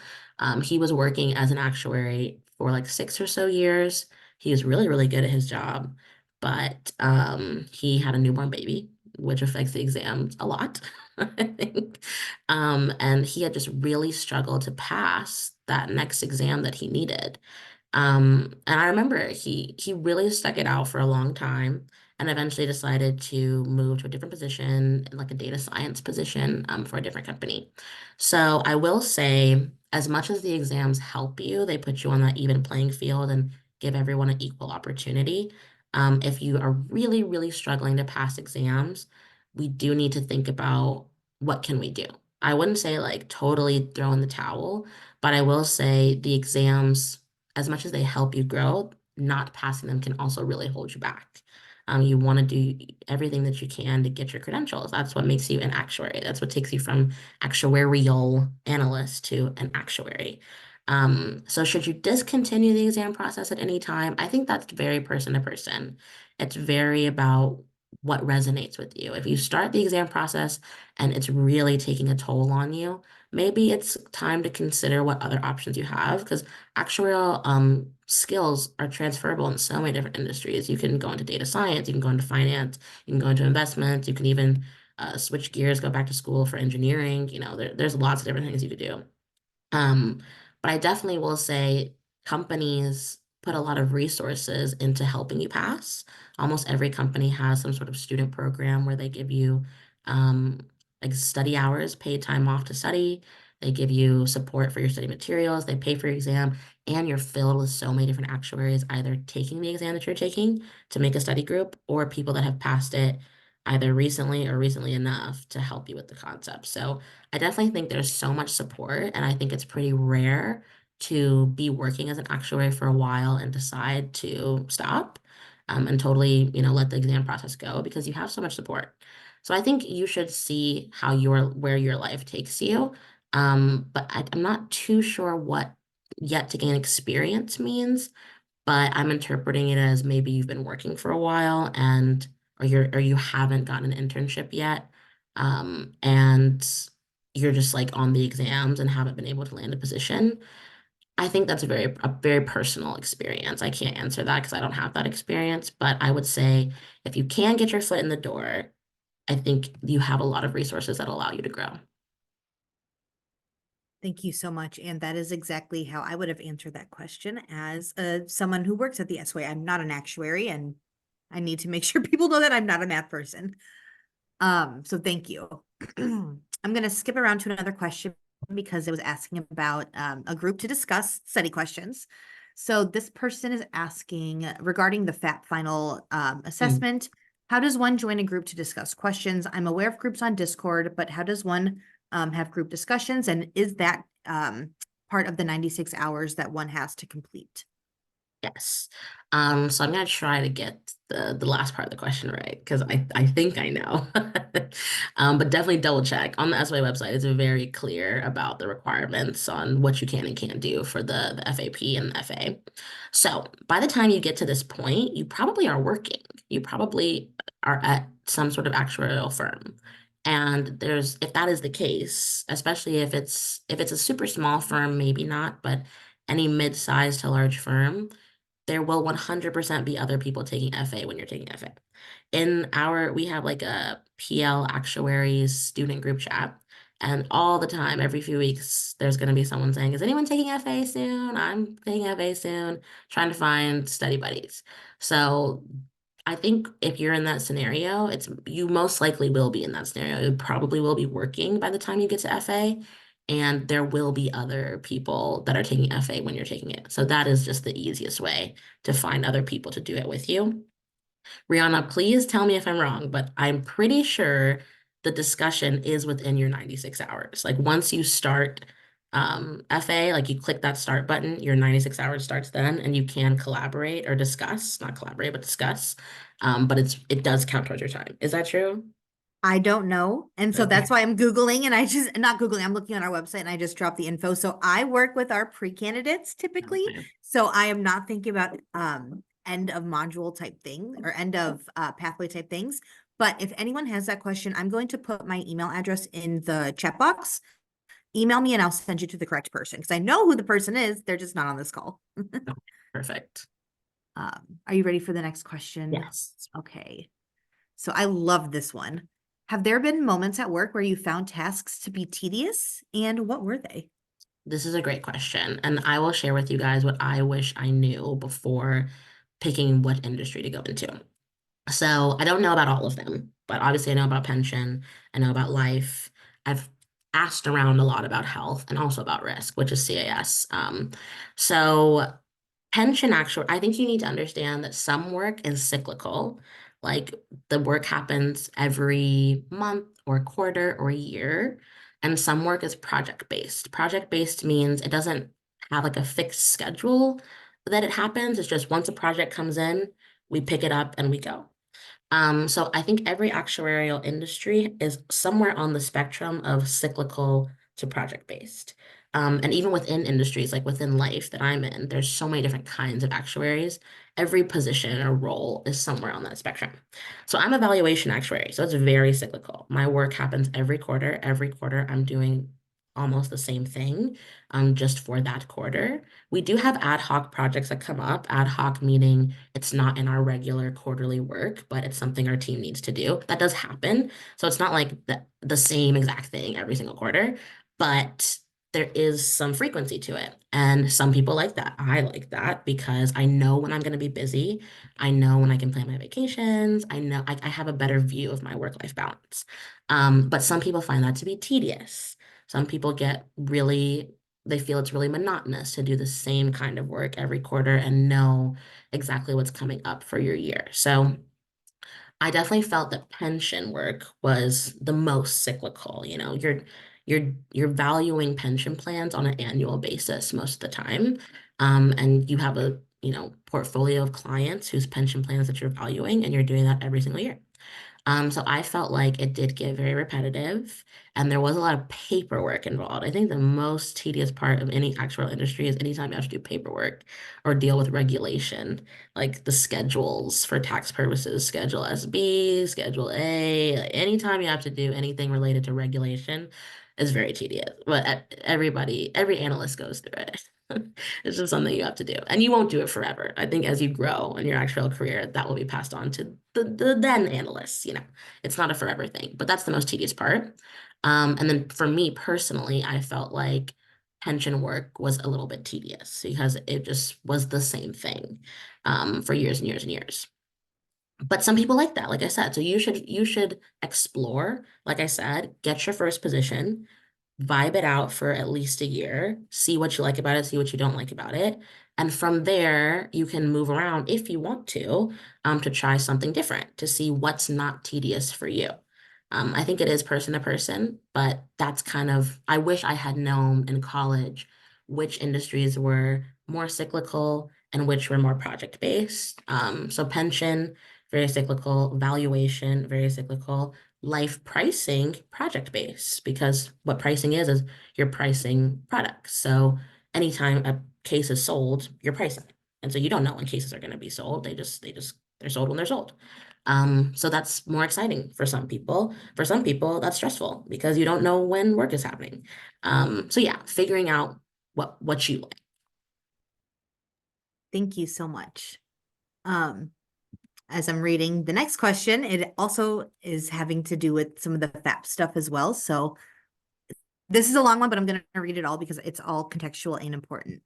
He was working as an actuary for like 6 or so years. He was really, really good at his job, but he had a newborn baby, which affects the exams a lot, I think. And he had just really struggled to pass that next exam that he needed. And I remember he really stuck it out for a long time and eventually decided to move to a different position, like a data science position, for a different company. So I will say, as much as the exams help you, they put you on that even playing field and give everyone an equal opportunity. If you are really, really struggling to pass exams, we do need to think about what can we do. I wouldn't say like totally throw in the towel, but I will say the exams, as much as they help you grow, not passing them can also really hold you back. You want to do everything that you can to get your credentials. That's what makes you an actuary. That's what takes you from actuarial analyst to an actuary. So should you discontinue the exam process at any time? I think that's very person to person. It's very about what resonates with you. If you start the exam process and it's really taking a toll on you, maybe it's time to consider what other options you have because actuarial skills are transferable in so many different industries. You can go into data science, you can go into finance, you can go into investments, you can even switch gears, go back to school for engineering. There's lots of different things you could do. Um, but I definitely will say companies put a lot of resources into helping you pass. Almost every company has some sort of student program where they give you um, like study hours, paid time off to study. They give you support for your study materials. They pay for your exam, and you're filled with so many different actuaries, either taking the exam that you're taking to make a study group, or people that have passed it either recently or recently enough to help you with the concept. So I definitely think there's so much support, and I think it's pretty rare to be working as an actuary for a while and decide to stop and totally, let the exam process go because you have so much support. So I think you should see where your life takes you. But I'm not too sure what yet to gain experience means, but I'm interpreting it as maybe you've been working for a while and or you haven't gotten an internship yet. And you're just like on the exams and haven't been able to land a position. I think that's a very personal experience. I can't answer that because I don't have that experience, but I would say if you can get your foot in the door, I think you have a lot of resources that allow you to grow. Thank you so much. And that is exactly how I would have answered that question as someone who works at the SWA. I'm not an actuary, and I need to make sure people know that I'm not a math person. So thank you. I'm going to skip around to another question because it was asking about a group to discuss study questions. So this person is asking regarding the FAP final Mm. assessment. How does one join a group to discuss questions? I'm aware of groups on Discord, but how does one have group discussions? And is that part of the 96 hours that one has to complete? Yes. So I'm gonna try to get the last part of the question right because I think I know. But definitely double check. On the SY website, it's very clear about the requirements on what you can and can't do for the FAP and the FA. So by the time you get to this point, you probably are working. You probably are at some sort of actuarial firm. And if that is the case, especially if it's a super small firm, maybe not, but any mid-sized to large firm, there will 100% be other people taking FA when you're taking FA. We have like a PL Actuaries student group chat. And all the time, every few weeks, there's going to be someone saying, is anyone taking FA soon? I'm taking FA soon, trying to find study buddies. So I think if you're in that scenario, you most likely will be in that scenario. You probably will be working by the time you get to FA, and there will be other people that are taking FA when you're taking it. So that is just the easiest way to find other people to do it with you. Rihanna, please tell me if I'm wrong, but I'm pretty sure the discussion is within your 96 hours. Like once you start FA, like you click that start button, your 96 hours starts then, and you can collaborate or discuss, not collaborate, but discuss. But it does count towards your time. Is that true? I don't know. And so Okay. that's why I'm Googling and I just not Googling, I'm looking on our website and I just dropped the info. So I work with our pre-candidates typically. Okay. So I am not thinking about end of module type thing or end of pathway type things. But if anyone has that question, I'm going to put my email address in the chat box. Email me and I'll send you to the correct person because I know who the person is. They're just not on this call. Oh, perfect. Are you ready for the next question? Yes. Okay. So I love this one. Have there been moments at work where you found tasks to be tedious, and what were they? This is a great question. And I will share with you guys what I wish I knew before picking what industry to go into. So I don't know about all of them, but obviously I know about pension, I know about life. I've asked around a lot about health and also about risk, which is CAS. So pension actually, I think you need to understand that some work is cyclical. Like the work happens every month or quarter or year, and some work is project based. Project based means it doesn't have like a fixed schedule that it happens. It's just once a project comes in, we pick it up and we go. So I think every actuarial industry is somewhere on the spectrum of cyclical to project based. And even within industries, like within life that I'm in, there's so many different kinds of actuaries. Every position or role is somewhere on that spectrum. So I'm a valuation actuary, so it's very cyclical. My work happens every quarter. Every quarter, I'm doing almost the same thing, just for that quarter. We do have ad hoc projects that come up. Ad hoc meaning it's not in our regular quarterly work, but it's something our team needs to do. That does happen. So it's not like the same exact thing every single quarter, but there is some frequency to it. And some people like that. I like that because I know when I'm going to be busy. I know when I can plan my vacations. I know I have a better view of my work-life balance. But some people find that to be tedious. Some people get really, they feel it's really monotonous to do the same kind of work every quarter and know exactly what's coming up for your year. So I definitely felt that pension work was the most cyclical. You know, you're valuing pension plans on an annual basis most of the time. And you have a, portfolio of clients whose pension plans that you're valuing, and you're doing that every single year. So I felt like it did get very repetitive and there was a lot of paperwork involved. I think the most tedious part of any actual industry is anytime you have to do paperwork or deal with regulation, like the schedules for tax purposes, Schedule SB, Schedule A, like anytime you have to do anything related to regulation is very tedious. But every analyst goes through it. It's just something you have to do. And you won't do it forever. I think as you grow in your actual career, that will be passed on to the then analysts, It's not a forever thing, but that's the most tedious part. And then for me personally, I felt like pension work was a little bit tedious because it just was the same thing for years and years and years. But some people like that, like I said. So you should explore, like I said, get your first position, vibe it out for at least a year, see what you like about it, see what you don't like about it. And from there, you can move around if you want to try something different, to see what's not tedious for you. I think it is person to person, but that's kind of, I wish I had known in college which industries were more cyclical and which were more project based. So pension, very cyclical, valuation, very cyclical, life pricing project based, because what pricing is you're pricing products. So anytime a case is sold, you're pricing. And so you don't know when cases are going to be sold. They're sold when they're sold. So that's more exciting for some people. For some people, that's stressful because you don't know when work is happening. So yeah, figuring out what you like. Thank you so much. Um, as I'm reading the next question, it also is having to do with some of the FAP stuff as well. So this is a long one, but I'm going to read it all because it's all contextual and important.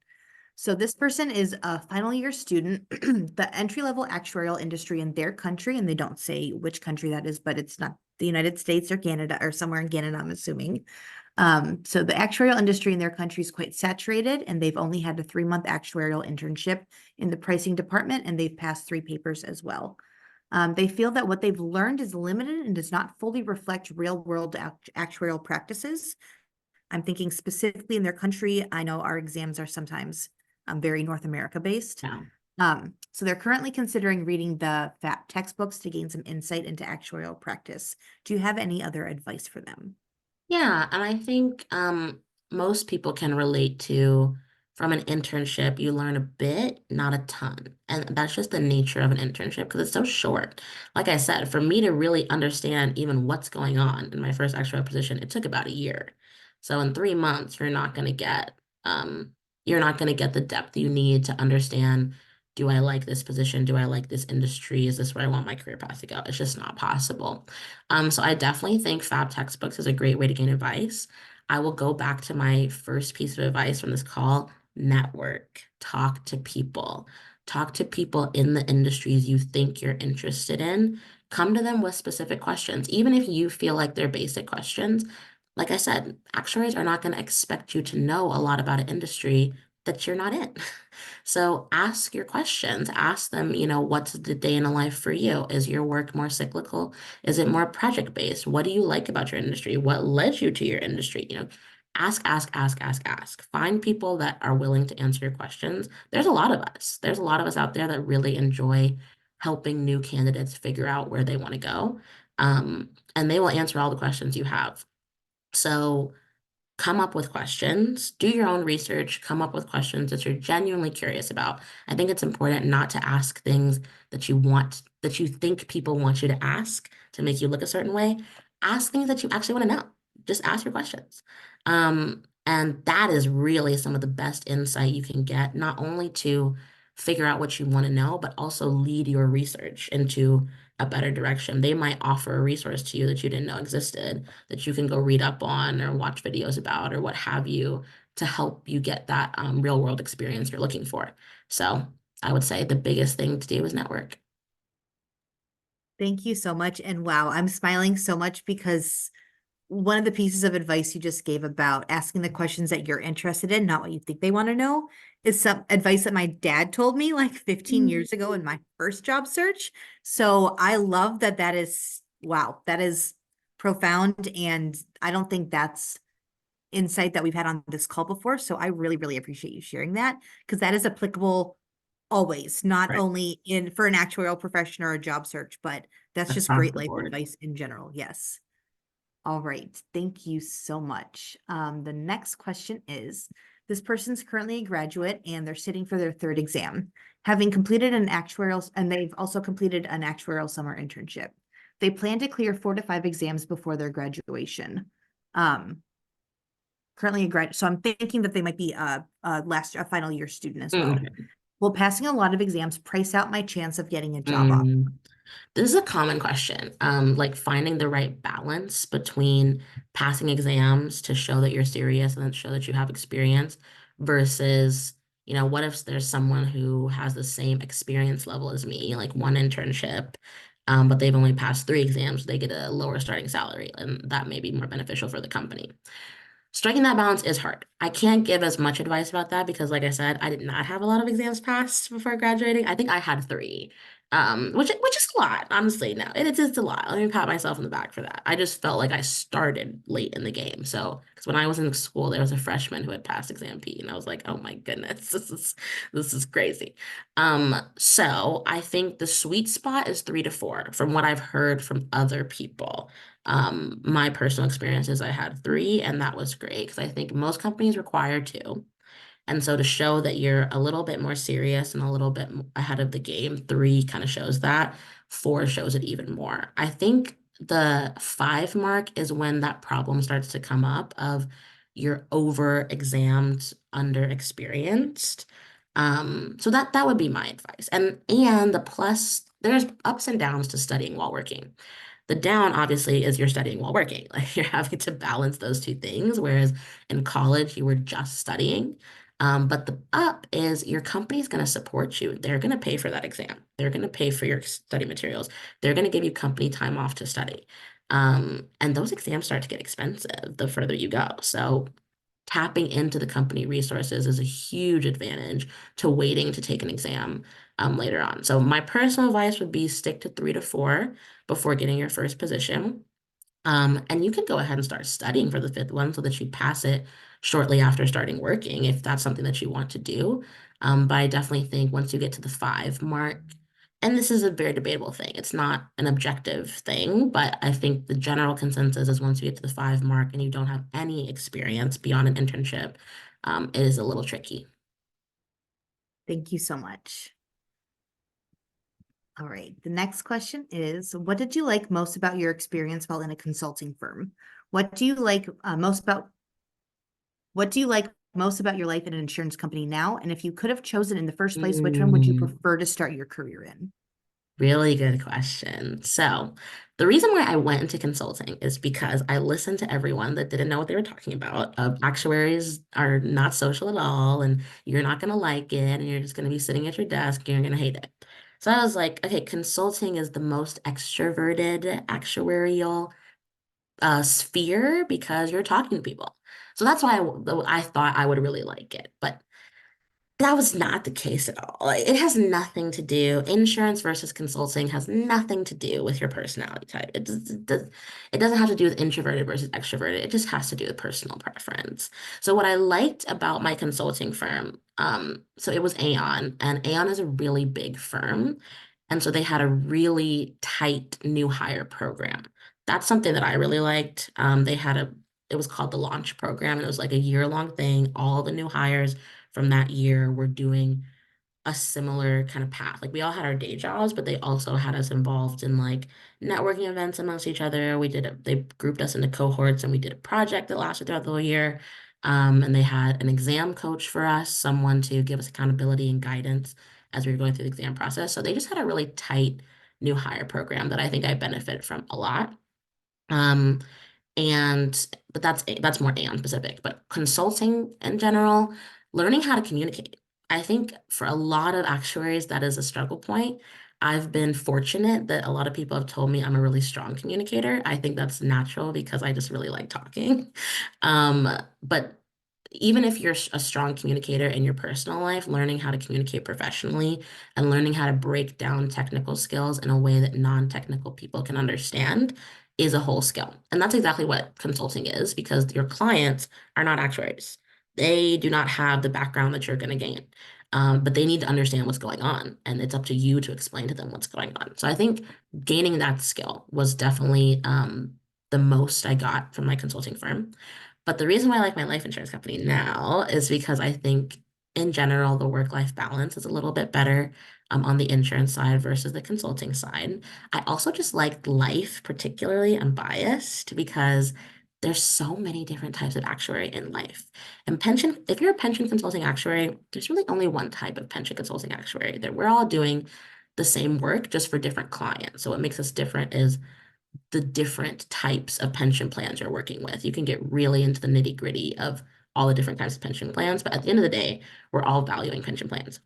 So this person is a final year student, the entry-level actuarial industry in their country, and they don't say which country that is, but it's not the United States or Canada or somewhere in Canada, I'm assuming. So the actuarial industry in their country is quite saturated, and they've only had a 3-month actuarial internship in the pricing department, and they've passed 3 papers as well. They feel that what they've learned is limited and does not fully reflect real-world actuarial practices. I'm thinking specifically in their country. I know our exams are sometimes very North America based. Yeah. So they're currently considering reading the FAP textbooks to gain some insight into actuarial practice. Do you have any other advice for them? Yeah, and I think most people can relate to from an internship, you learn a bit, not a ton. And that's just the nature of an internship because it's so short. Like I said, for me to really understand even what's going on in my first actual position, it took about a year. So in 3 months, you're not going to get the depth you need to understand, do I like this position? Do I like this industry? Is this where I want my career path to go? It's just not possible. So I definitely think Fab textbooks is a great way to gain advice. I will go back to my first piece of advice from this call: network, talk to people. Talk to people in the industries you think you're interested in. Come to them with specific questions, even if you feel like they're basic questions. Like I said, actuaries are not going to expect you to know a lot about an industry that you're not in. So ask your questions. Ask them, what's the day in a life for you? Is your work more cyclical? Is it more project based? What do you like about your industry? What led you to your industry? Ask, ask, ask, ask, ask. Find people that are willing to answer your questions. There's a lot of us. There's a lot of us out there that really enjoy helping new candidates figure out where they want to go. And they will answer all the questions you have. So come up with questions, do your own research, come up with questions that you're genuinely curious about. I think it's important not to ask things that you think people want you to ask to make you look a certain way. Ask things that you actually want to know. Just ask your questions. And that is really some of the best insight you can get, not only to figure out what you want to know, but also lead your research into a better direction. They might offer a resource to you that you didn't know existed, that you can go read up on or watch videos about or what have you, to help you get that real world experience you're looking for. So I would say the biggest thing to do is network. Thank you so much. And wow, I'm smiling so much because one of the pieces of advice you just gave about asking the questions that you're interested in, not what you think they want to know, is some advice that my dad told me like 15 Mm. years ago in my first job search. So I love that that is, wow, that is profound. And I don't think that's insight that we've had on this call before. So I really, really appreciate you sharing that because that is applicable always, not Right. only in for an actuarial profession or a job search, but that's just Across great the life board. advice in general. Yes. All right. Thank you so much. The next question is, this person's currently a graduate and they're sitting for their third exam, having completed an actuarial, and they've also completed an actuarial summer internship. They plan to clear 4 to 5 exams before their graduation. Um, Currently a grad, so I'm thinking that they might be a final year student as well. Okay. Will passing a lot of exams price out my chance of getting a job up? Mm. This is a common question, like finding the right balance between passing exams to show that you're serious and then show that you have experience versus, what if there's someone who has the same experience level as me, like one internship, but they've only passed 3 exams, they get a lower starting salary, and that may be more beneficial for the company. Striking that balance is hard. I can't give as much advice about that because, like I said, I did not have a lot of exams passed before graduating. I think I had 3, which is a lot, honestly. No, it's a lot. Let me pat myself on the back for that. I just felt like I started late in the game. So, because when I was in school, there was a freshman who had passed exam P, and I was like, oh my goodness, this is crazy. So I think the sweet spot is 3 to 4, from what I've heard from other people. My personal experience is I had 3, and that was great because I think most companies require 2. And so to show that you're a little bit more serious and a little bit ahead of the game, 3 kind of shows that. 4 shows it even more. I think the 5 mark is when that problem starts to come up of you're over examed, under experienced. So that would be my advice. And the plus, there's ups and downs to studying while working. The down, obviously, is you're studying while working. Like you're having to balance those 2 things, whereas in college you were just studying. But the up is your company's going to support you. They're going to pay for that exam. They're going to pay for your study materials. They're going to give you company time off to study. And those exams start to get expensive the further you go. So tapping into the company resources is a huge advantage to waiting to take an exam later on. So my personal advice would be stick to 3 to 4 before getting your first position. And you can go ahead and start studying for the 5th one so that you pass it shortly after starting working if that's something that you want to do. But I definitely think once you get to the 5 mark, and this is a very debatable thing, it's not an objective thing, but I think the general consensus is once you get to the 5 mark and you don't have any experience beyond an internship, it is a little tricky. Thank you so much. All right. The next question is, what did you like most about your experience while in a consulting firm? What do you like most about what do you like most about your life in an insurance company now? And if you could have chosen in the first place, which one would you Mm. prefer to start your career in? Really good question. So, the reason why I went into consulting is because I listened to everyone that didn't know what they were talking about. Actuaries are not social at all, and you're not going to like it, and you're just going to be sitting at your desk and you're going to hate it. So, I was like, okay, consulting is the most extroverted actuarial sphere because you're talking to people. So, that's why I thought I would really like it. But that was not the case at all. Like, it has nothing to do, insurance versus consulting has nothing to do with your personality type. It doesn't have to do with introverted versus extroverted. It just has to do with personal preference. So what I liked about my consulting firm, so it was Aon, and Aon is a really big firm. And so they had a really tight new hire program. That's something that I really liked. It was called the launch program, and it was like a year-long thing. All the new hires from that year were doing a similar kind of path. Like we all had our day jobs, but they also had us involved in like networking events amongst each other. They grouped us into cohorts and we did a project that lasted throughout the whole year. And they had an exam coach for us, someone to give us accountability and guidance as we were going through the exam process. So they just had a really tight new hire program that I think I benefited from a lot. Um, but that's more Aon specific. But consulting in general, learning how to communicate. I think for a lot of actuaries, that is a struggle point. I've been fortunate that a lot of people have told me I'm a really strong communicator. I think that's natural because I just really like talking. But even if you're a strong communicator in your personal life, learning how to communicate professionally and learning how to break down technical skills in a way that non-technical people can understand is a whole skill. And that's exactly what consulting is because your clients are not actuaries. They do not have the background that you're going to gain. But they need to understand what's going on, and it's up to you to explain to them what's going on. So I think gaining that skill was definitely the most I got from my consulting firm. But the reason why I like my life insurance company now is because I think in general, the work-life balance is a little bit better on the insurance side versus the consulting side. I also just like life, particularly I'm biased because there's so many different types of actuary in life. And pension, if you're a pension consulting actuary, there's really only one type of pension consulting actuary that we're all doing the same work just for different clients. So what makes us different is the different types of pension plans you're working with. You can get really into the nitty-gritty of all the different kinds of pension plans, but at the end of the day, we're all valuing pension plans.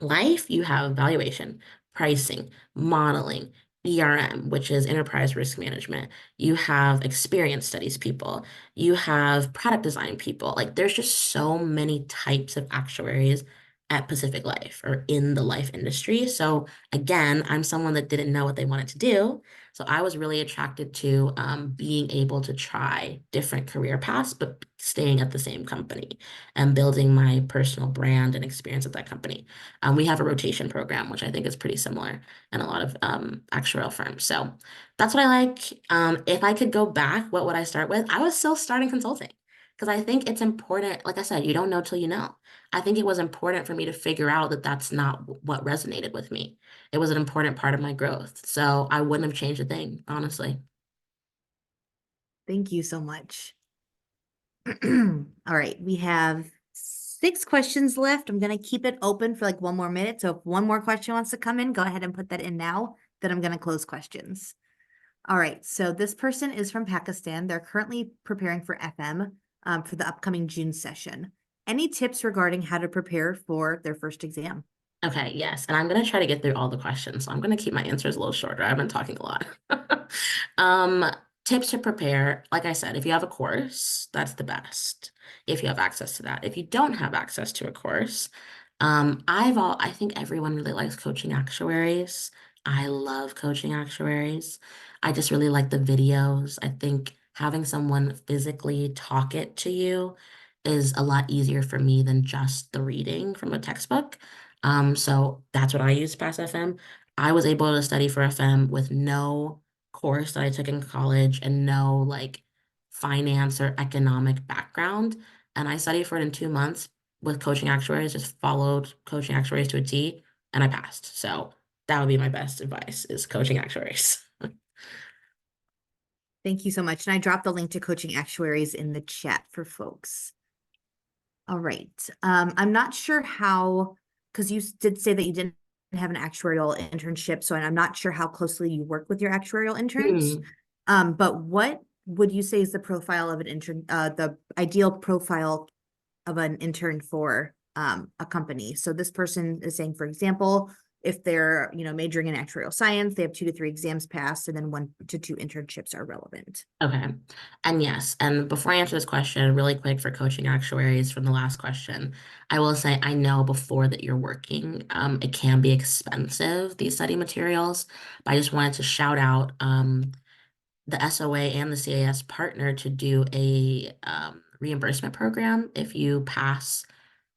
Life, you have valuation, pricing, modeling, ERM, which is enterprise risk management. You have experience studies people. You have product design people. Like there's just so many types of actuaries at Pacific Life or in the life industry. So again, I'm someone that didn't know what they wanted to do. So I was really attracted to being able to try different career paths, but staying at the same company and building my personal brand and experience at that company. We have a rotation program, which I think is pretty similar in a lot of actuarial firms. So that's what I like. If I could go back, what would I start with? I would still start in consulting because I think it's important. Like I said, you don't know till you know. I think it was important for me to figure out that that's not what resonated with me. It was an important part of my growth. So I wouldn't have changed a thing, honestly. Thank you so much. All right, we have 6 questions left. I'm gonna keep it open for like 1 more minute. So if one more question wants to come in, go ahead and put that in now. Then I'm gonna close questions. All right, so this person is from Pakistan. They're currently preparing for FM for the upcoming June session. Any tips regarding how to prepare for their first exam? Okay, yes. And I'm going to try to get through all the questions. So I'm going to keep my answers a little shorter. I've been talking a lot. Um, Tips to prepare. Like I said, if you have a course, that's the best. If you have access to that. If you don't have access to a course, I think everyone really likes coaching actuaries. I love coaching actuaries. I just really like the videos. I think having someone physically talk it to you is a lot easier for me than just the reading from a textbook. So that's what I use Pass FM. I was able to study for FM with no course that I took in college and no like finance or economic background. And I studied for it in 2 months with coaching actuaries, just followed coaching actuaries to a T, and I passed. So that would be my best advice is coaching actuaries. Thank you so much. And I dropped the link to coaching actuaries in the chat for folks. All right. I'm not sure how, because you did say that you didn't have an actuarial internship, so I'm not sure how closely you work with your actuarial interns. Hmm. But what would you say is the profile of an intern, the ideal profile of an intern for a company? So this person is saying, for example, if they're, majoring in actuarial science, they have 2 to 3 exams passed, and then 1 to 2 internships are relevant. Okay. And yes, and before I answer this question, really quick for coaching actuaries from the last question, I will say I know before that you're working, it can be expensive, these study materials, but I just wanted to shout out the SOA and the CAS partner to do a reimbursement program if you pass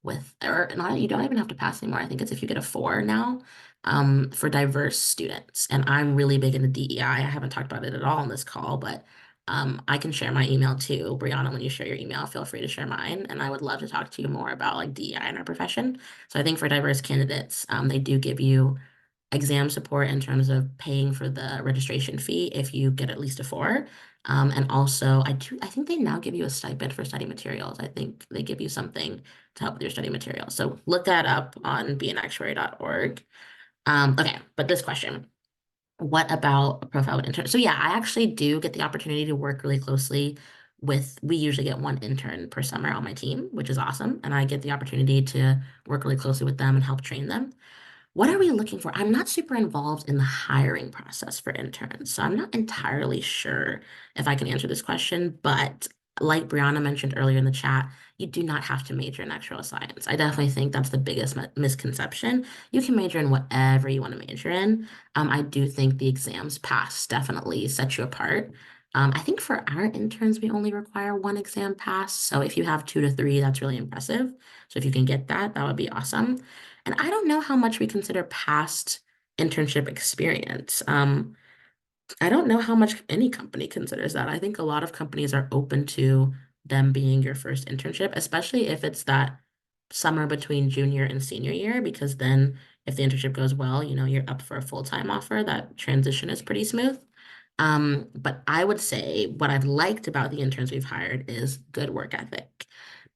with, or not, you don't even have to pass anymore. I think it's if you get a 4 now, for diverse students. And I'm really big into DEI. I haven't talked about it at all on this call, but I can share my email too. Brianna, when you share your email, feel free to share mine. And I would love to talk to you more about like DEI in our profession. So I think for diverse candidates, they do give you exam support in terms of paying for the registration fee if you get at least a 4. And also, I think they now give you a stipend for study materials. I think they give you something to help with your study materials. So look that up on beanactuary.org. Okay, but this question, what about a profile with intern? So yeah, I actually do get the opportunity to work really closely with, we usually get 1 intern per summer on my team, which is awesome. And I get the opportunity to work really closely with them and help train them. What are we looking for? I'm not super involved in the hiring process for interns, so I'm not entirely sure if I can answer this question. But like Brianna mentioned earlier in the chat, you do not have to major in actuarial science. I definitely think that's the biggest misconception. You can major in whatever you want to major in. I do think the exams pass definitely set you apart. I think for our interns, we only require 1 exam pass. So if you have 2 to 3, that's really impressive. So if you can get that, that would be awesome. And I don't know how much we consider past internship experience. I don't know how much any company considers that. I think a lot of companies are open to them being your first internship, especially if it's that summer between junior and senior year, because then if the internship goes well, you're up for a full-time offer. That transition is pretty smooth. But I would say what I've liked about the interns we've hired is good work ethic,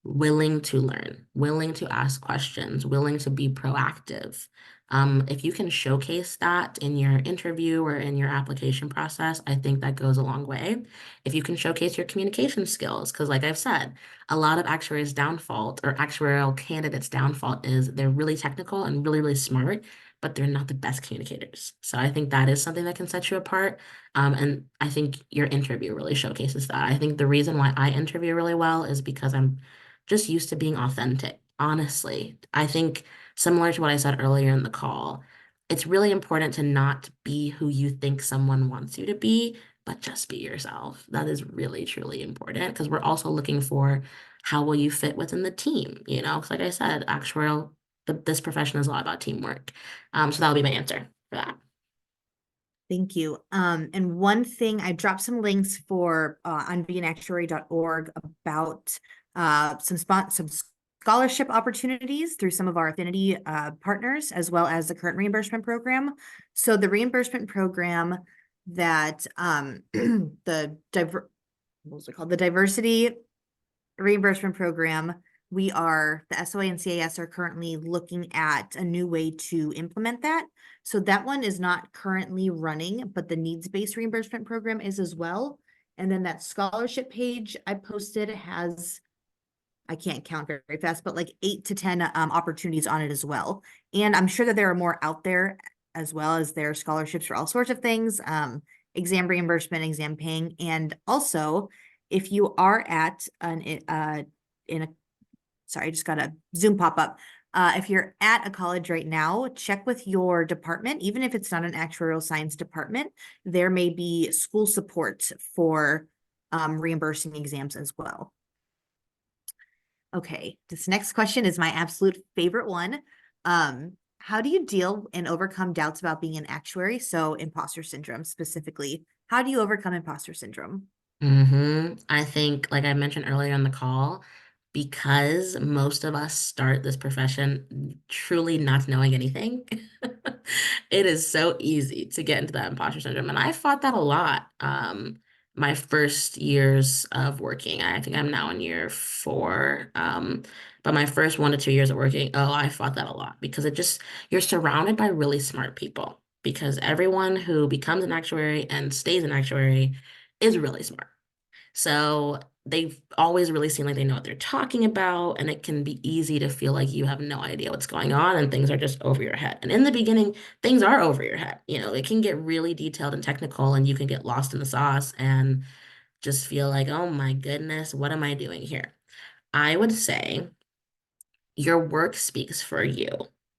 willing to learn, willing to ask questions, willing to be proactive. If you can showcase that in your interview or in your application process, I think that goes a long way. If you can showcase your communication skills, because like I've said, a lot of actuaries' downfall or actuarial candidates' downfall is they're really technical and really, really smart, but they're not the best communicators. So I think that is something that can set you apart. And I think your interview really showcases that. I think the reason why I interview really well is because I'm just used to being authentic. Honestly, I think similar to what I said earlier in the call, it's really important to not be who you think someone wants you to be, but just be yourself. That is really, truly important because we're also looking for how will you fit within the team, Because like I said, this profession is a lot about teamwork. So that'll be my answer for that. Thank you. And one thing, I dropped some links for on beanactuary.org about some scholarship opportunities through some of our affinity partners, as well as the current reimbursement program. So the reimbursement program that what was it called? The diversity reimbursement program. The SOA and CAS are currently looking at a new way to implement that. So that one is not currently running, but the needs-based reimbursement program is as well. And then that scholarship page I posted has, I can't count very fast, but like 8 to 10 opportunities on it as well. And I'm sure that there are more out there as well, as there are scholarships for all sorts of things, exam reimbursement, exam paying. And also, if you are at sorry, I just got a Zoom pop up. If you're at a college right now, check with your department, even if it's not an actuarial science department, there may be school support for reimbursing exams as well. Okay, this next question is my absolute favorite one. How do you deal and overcome doubts about being an actuary? So imposter syndrome specifically. How do you overcome imposter syndrome? I think, like I mentioned earlier on the call, because most of us start this profession truly not knowing anything. It is so easy to get into that imposter syndrome. And I fought that a lot. My first years of working, I think I'm now in year 4. But my first 1 to 2 years of working, oh, I fought that a lot because you're surrounded by really smart people because everyone who becomes an actuary and stays an actuary is really smart. So they've always really seemed like they know what they're talking about, and it can be easy to feel like you have no idea what's going on and things are just over your head. And in the beginning, things are over your head. It can get really detailed and technical, and you can get lost in the sauce and just feel like, oh my goodness, what am I doing here? I would say your work speaks for you.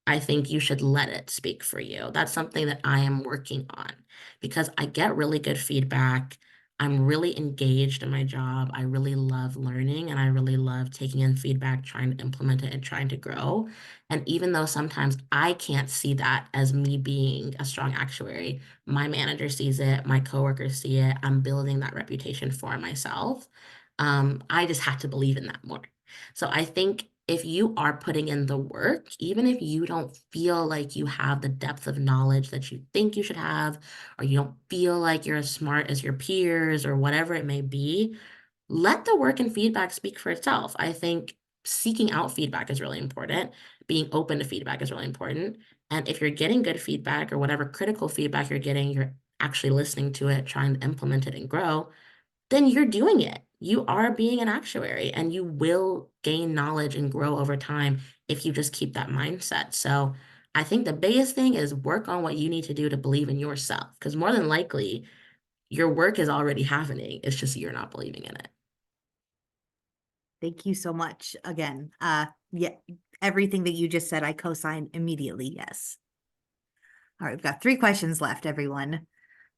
I think you should let it speak for you. That's something that I am working on because I get really good feedback. I'm really engaged in my job. I really love learning and I really love taking in feedback, trying to implement it and trying to grow. And even though sometimes I can't see that as me being a strong actuary, my manager sees it, my coworkers see it. I'm building that reputation for myself. I just have to believe in that more. So I think if you are putting in the work, even if you don't feel like you have the depth of knowledge that you think you should have, or you don't feel like you're as smart as your peers or whatever it may be, let the work and feedback speak for itself. I think seeking out feedback is really important. Being open to feedback is really important. And if you're getting good feedback or whatever critical feedback you're getting, you're actually listening to it, trying to implement it and grow, then you're doing it. You are being an actuary and you will gain knowledge and grow over time if you just keep that mindset. So I think the biggest thing is work on what you need to do to believe in yourself because more than likely your work is already happening. It's just you're not believing in it. Thank you so much again. Yeah, everything that you just said, I co-sign immediately. Yes. All right, we've got 3 questions left, everyone.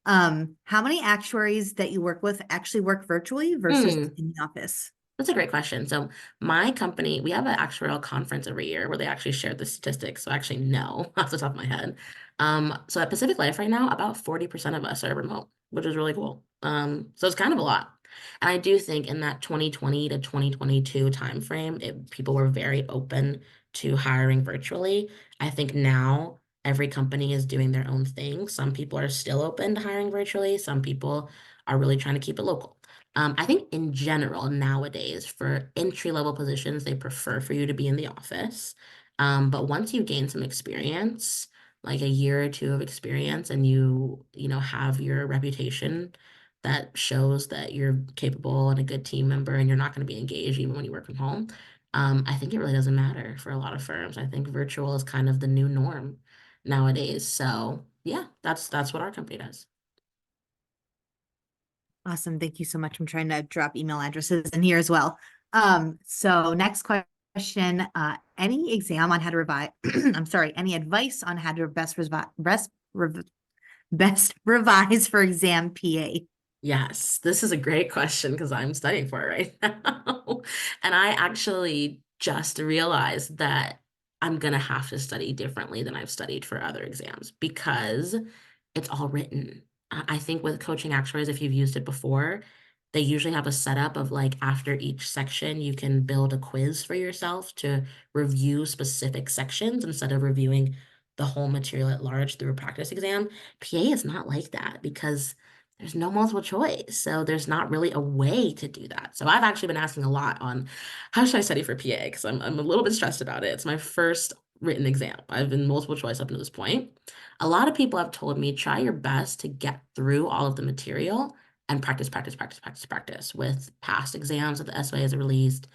How many actuaries that you work with actually work virtually versus Hmm. in the office? That's a great question. So my company, we have an actuarial conference every year where they actually share the statistics. So I actually know off the top of my head. So at Pacific Life right now, about 40% of us are remote, which is really cool. So it's kind of a lot. And I do think in that 2020 to 2022 timeframe, people were very open to hiring virtually. I think now every company is doing their own thing. Some people are still open to hiring virtually. Some people are really trying to keep it local. I think in general nowadays for entry-level positions, they prefer for you to be in the office. But once you gain some experience, like a year or two of experience, and you have your reputation that shows that you're capable and a good team member, and you're not going to be engaged even when you work from home, I think it really doesn't matter for a lot of firms. I think virtual is kind of the new norm nowadays. So yeah, that's what our company does. Awesome. Thank you so much. I'm trying to drop email addresses in here as well. So next question, any exam on how to revise, I'm sorry, any advice on how to best revise for exam PA? Yes, this is a great question because I'm studying for it right now. And I actually just realized that I'm gonna have to study differently than I've studied for other exams because it's all written. I think with coaching actuaries, if you've used it before, they usually have a setup of like after each section, you can build a quiz for yourself to review specific sections instead of reviewing the whole material at large through a practice exam. PA is not like that because there's no multiple choice. So there's not really a way to do that. So I've actually been asking a lot on how should I study for PA? Because I'm a little bit stressed about it. It's my first written exam. I've been multiple choice up to this point. A lot of people have told me try your best to get through all of the material and practice, practice, practice, practice, practice with past exams that the SOA has released.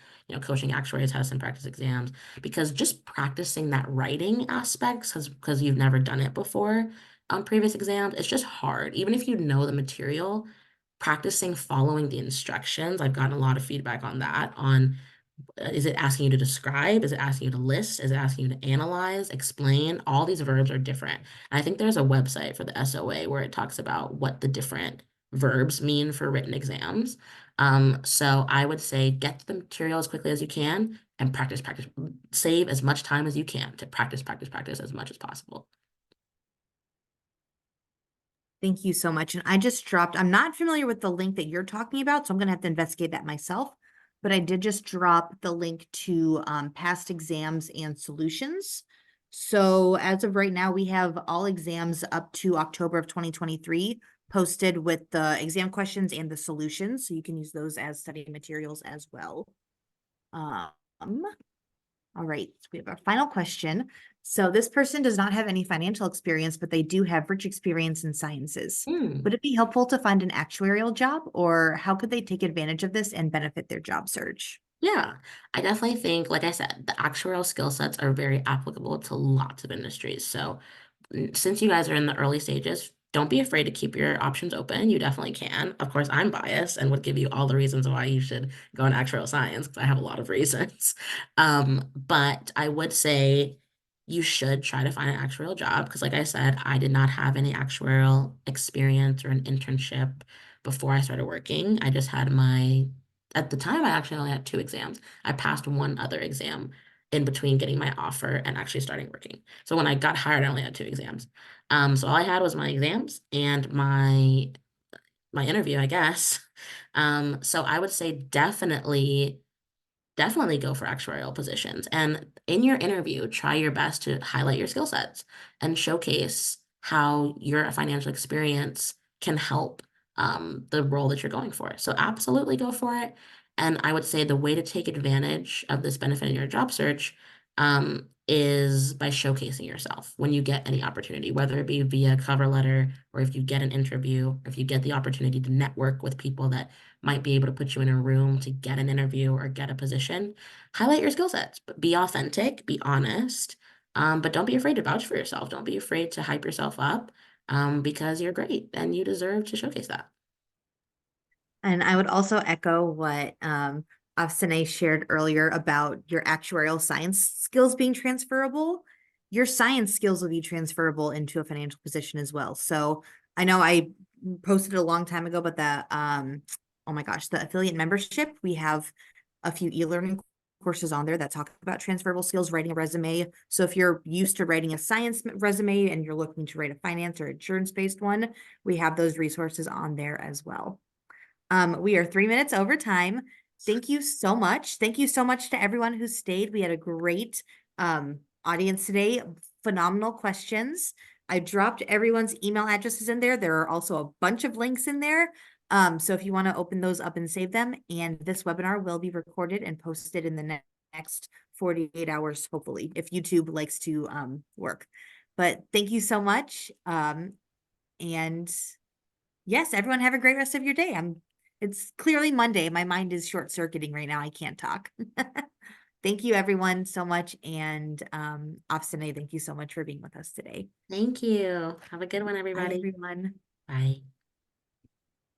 Coaching actuaries has some practice exams because just practicing that writing aspects because you've never done it before on previous exams, it's just hard. Even if you know the material, practicing following the instructions, I've gotten a lot of feedback on that, on is it asking you to describe? Is it asking you to list? Is it asking you to analyze, explain? All these verbs are different. And I think there's a website for the SOA where it talks about what the different verbs mean for written exams. So I would say get the material as quickly as you can and practice, practice. Save as much time as you can to practice, practice, practice as much as possible. Thank you so much. And I just dropped, I'm not familiar with the link that you're talking about, so I'm going to have to investigate that myself. but I did just drop the link to past exams and solutions. So as of right now, we have all exams up to October of 2023 posted with the exam questions and the solutions. So you can use those as study materials as well. Um, all right, so we have our final question. So this person does not have any financial experience, but they do have rich experience in sciences. Hmm. Would it be helpful to find an actuarial job, or how could they take advantage of this and benefit their job search? Yeah, I definitely think, like I said, the actuarial skill sets are very applicable to lots of industries. So since you guys are in the early stages, don't be afraid to keep your options open. You definitely can. Of course, I'm biased and would give you all the reasons why you should go in actuarial science because I have a lot of reasons. But I would say you should try to find an actuarial job because, like I said, I did not have any actuarial experience or an internship before I started working. I just had at the time, I actually only had two exams. I passed one other exam in between getting my offer and actually starting working. So when I got hired, I only had two exams. So all I had was my exams and my interview, I guess. So I would say definitely go for actuarial positions. And in your interview, try your best to highlight your skill sets and showcase how your financial experience can help the role that you're going for. So absolutely go for it. And I would say the way to take advantage of this benefit in your job search is by showcasing yourself when you get any opportunity, whether it be via cover letter or if you get an interview, or if you get the opportunity to network with people that might be able to put you in a room to get an interview or get a position. Highlight your skill sets, but be authentic, be honest, but don't be afraid to vouch for yourself. Don't be afraid to hype yourself up because you're great and you deserve to showcase that. And I would also echo what Afsaneh shared earlier about your actuarial science skills being transferable. Your science skills will be transferable into a financial position as well. So I know I posted a long time ago, but oh my gosh, the affiliate membership, we have a few e-learning courses on there that talk about transferable skills, writing a resume. So if you're used to writing a science resume and you're looking to write a finance or insurance-based one, we have those resources on there as well. We are 3 minutes over time. Thank you so much. Thank you so much to everyone who stayed. We had a great audience today. Phenomenal questions. I dropped everyone's email addresses in there. There are also a bunch of links in there. So if you want to open those up and save them, and this webinar will be recorded and posted in the next 48 hours, hopefully, if YouTube likes to work. But thank you so much. And yes, everyone have a great rest of your day. It's clearly Monday. My mind is short circuiting right now. I can't talk. Thank you everyone so much. And Afsaneh, thank you so much for being with us today. Thank you. Have a good one, Bye everybody. everyone. Bye.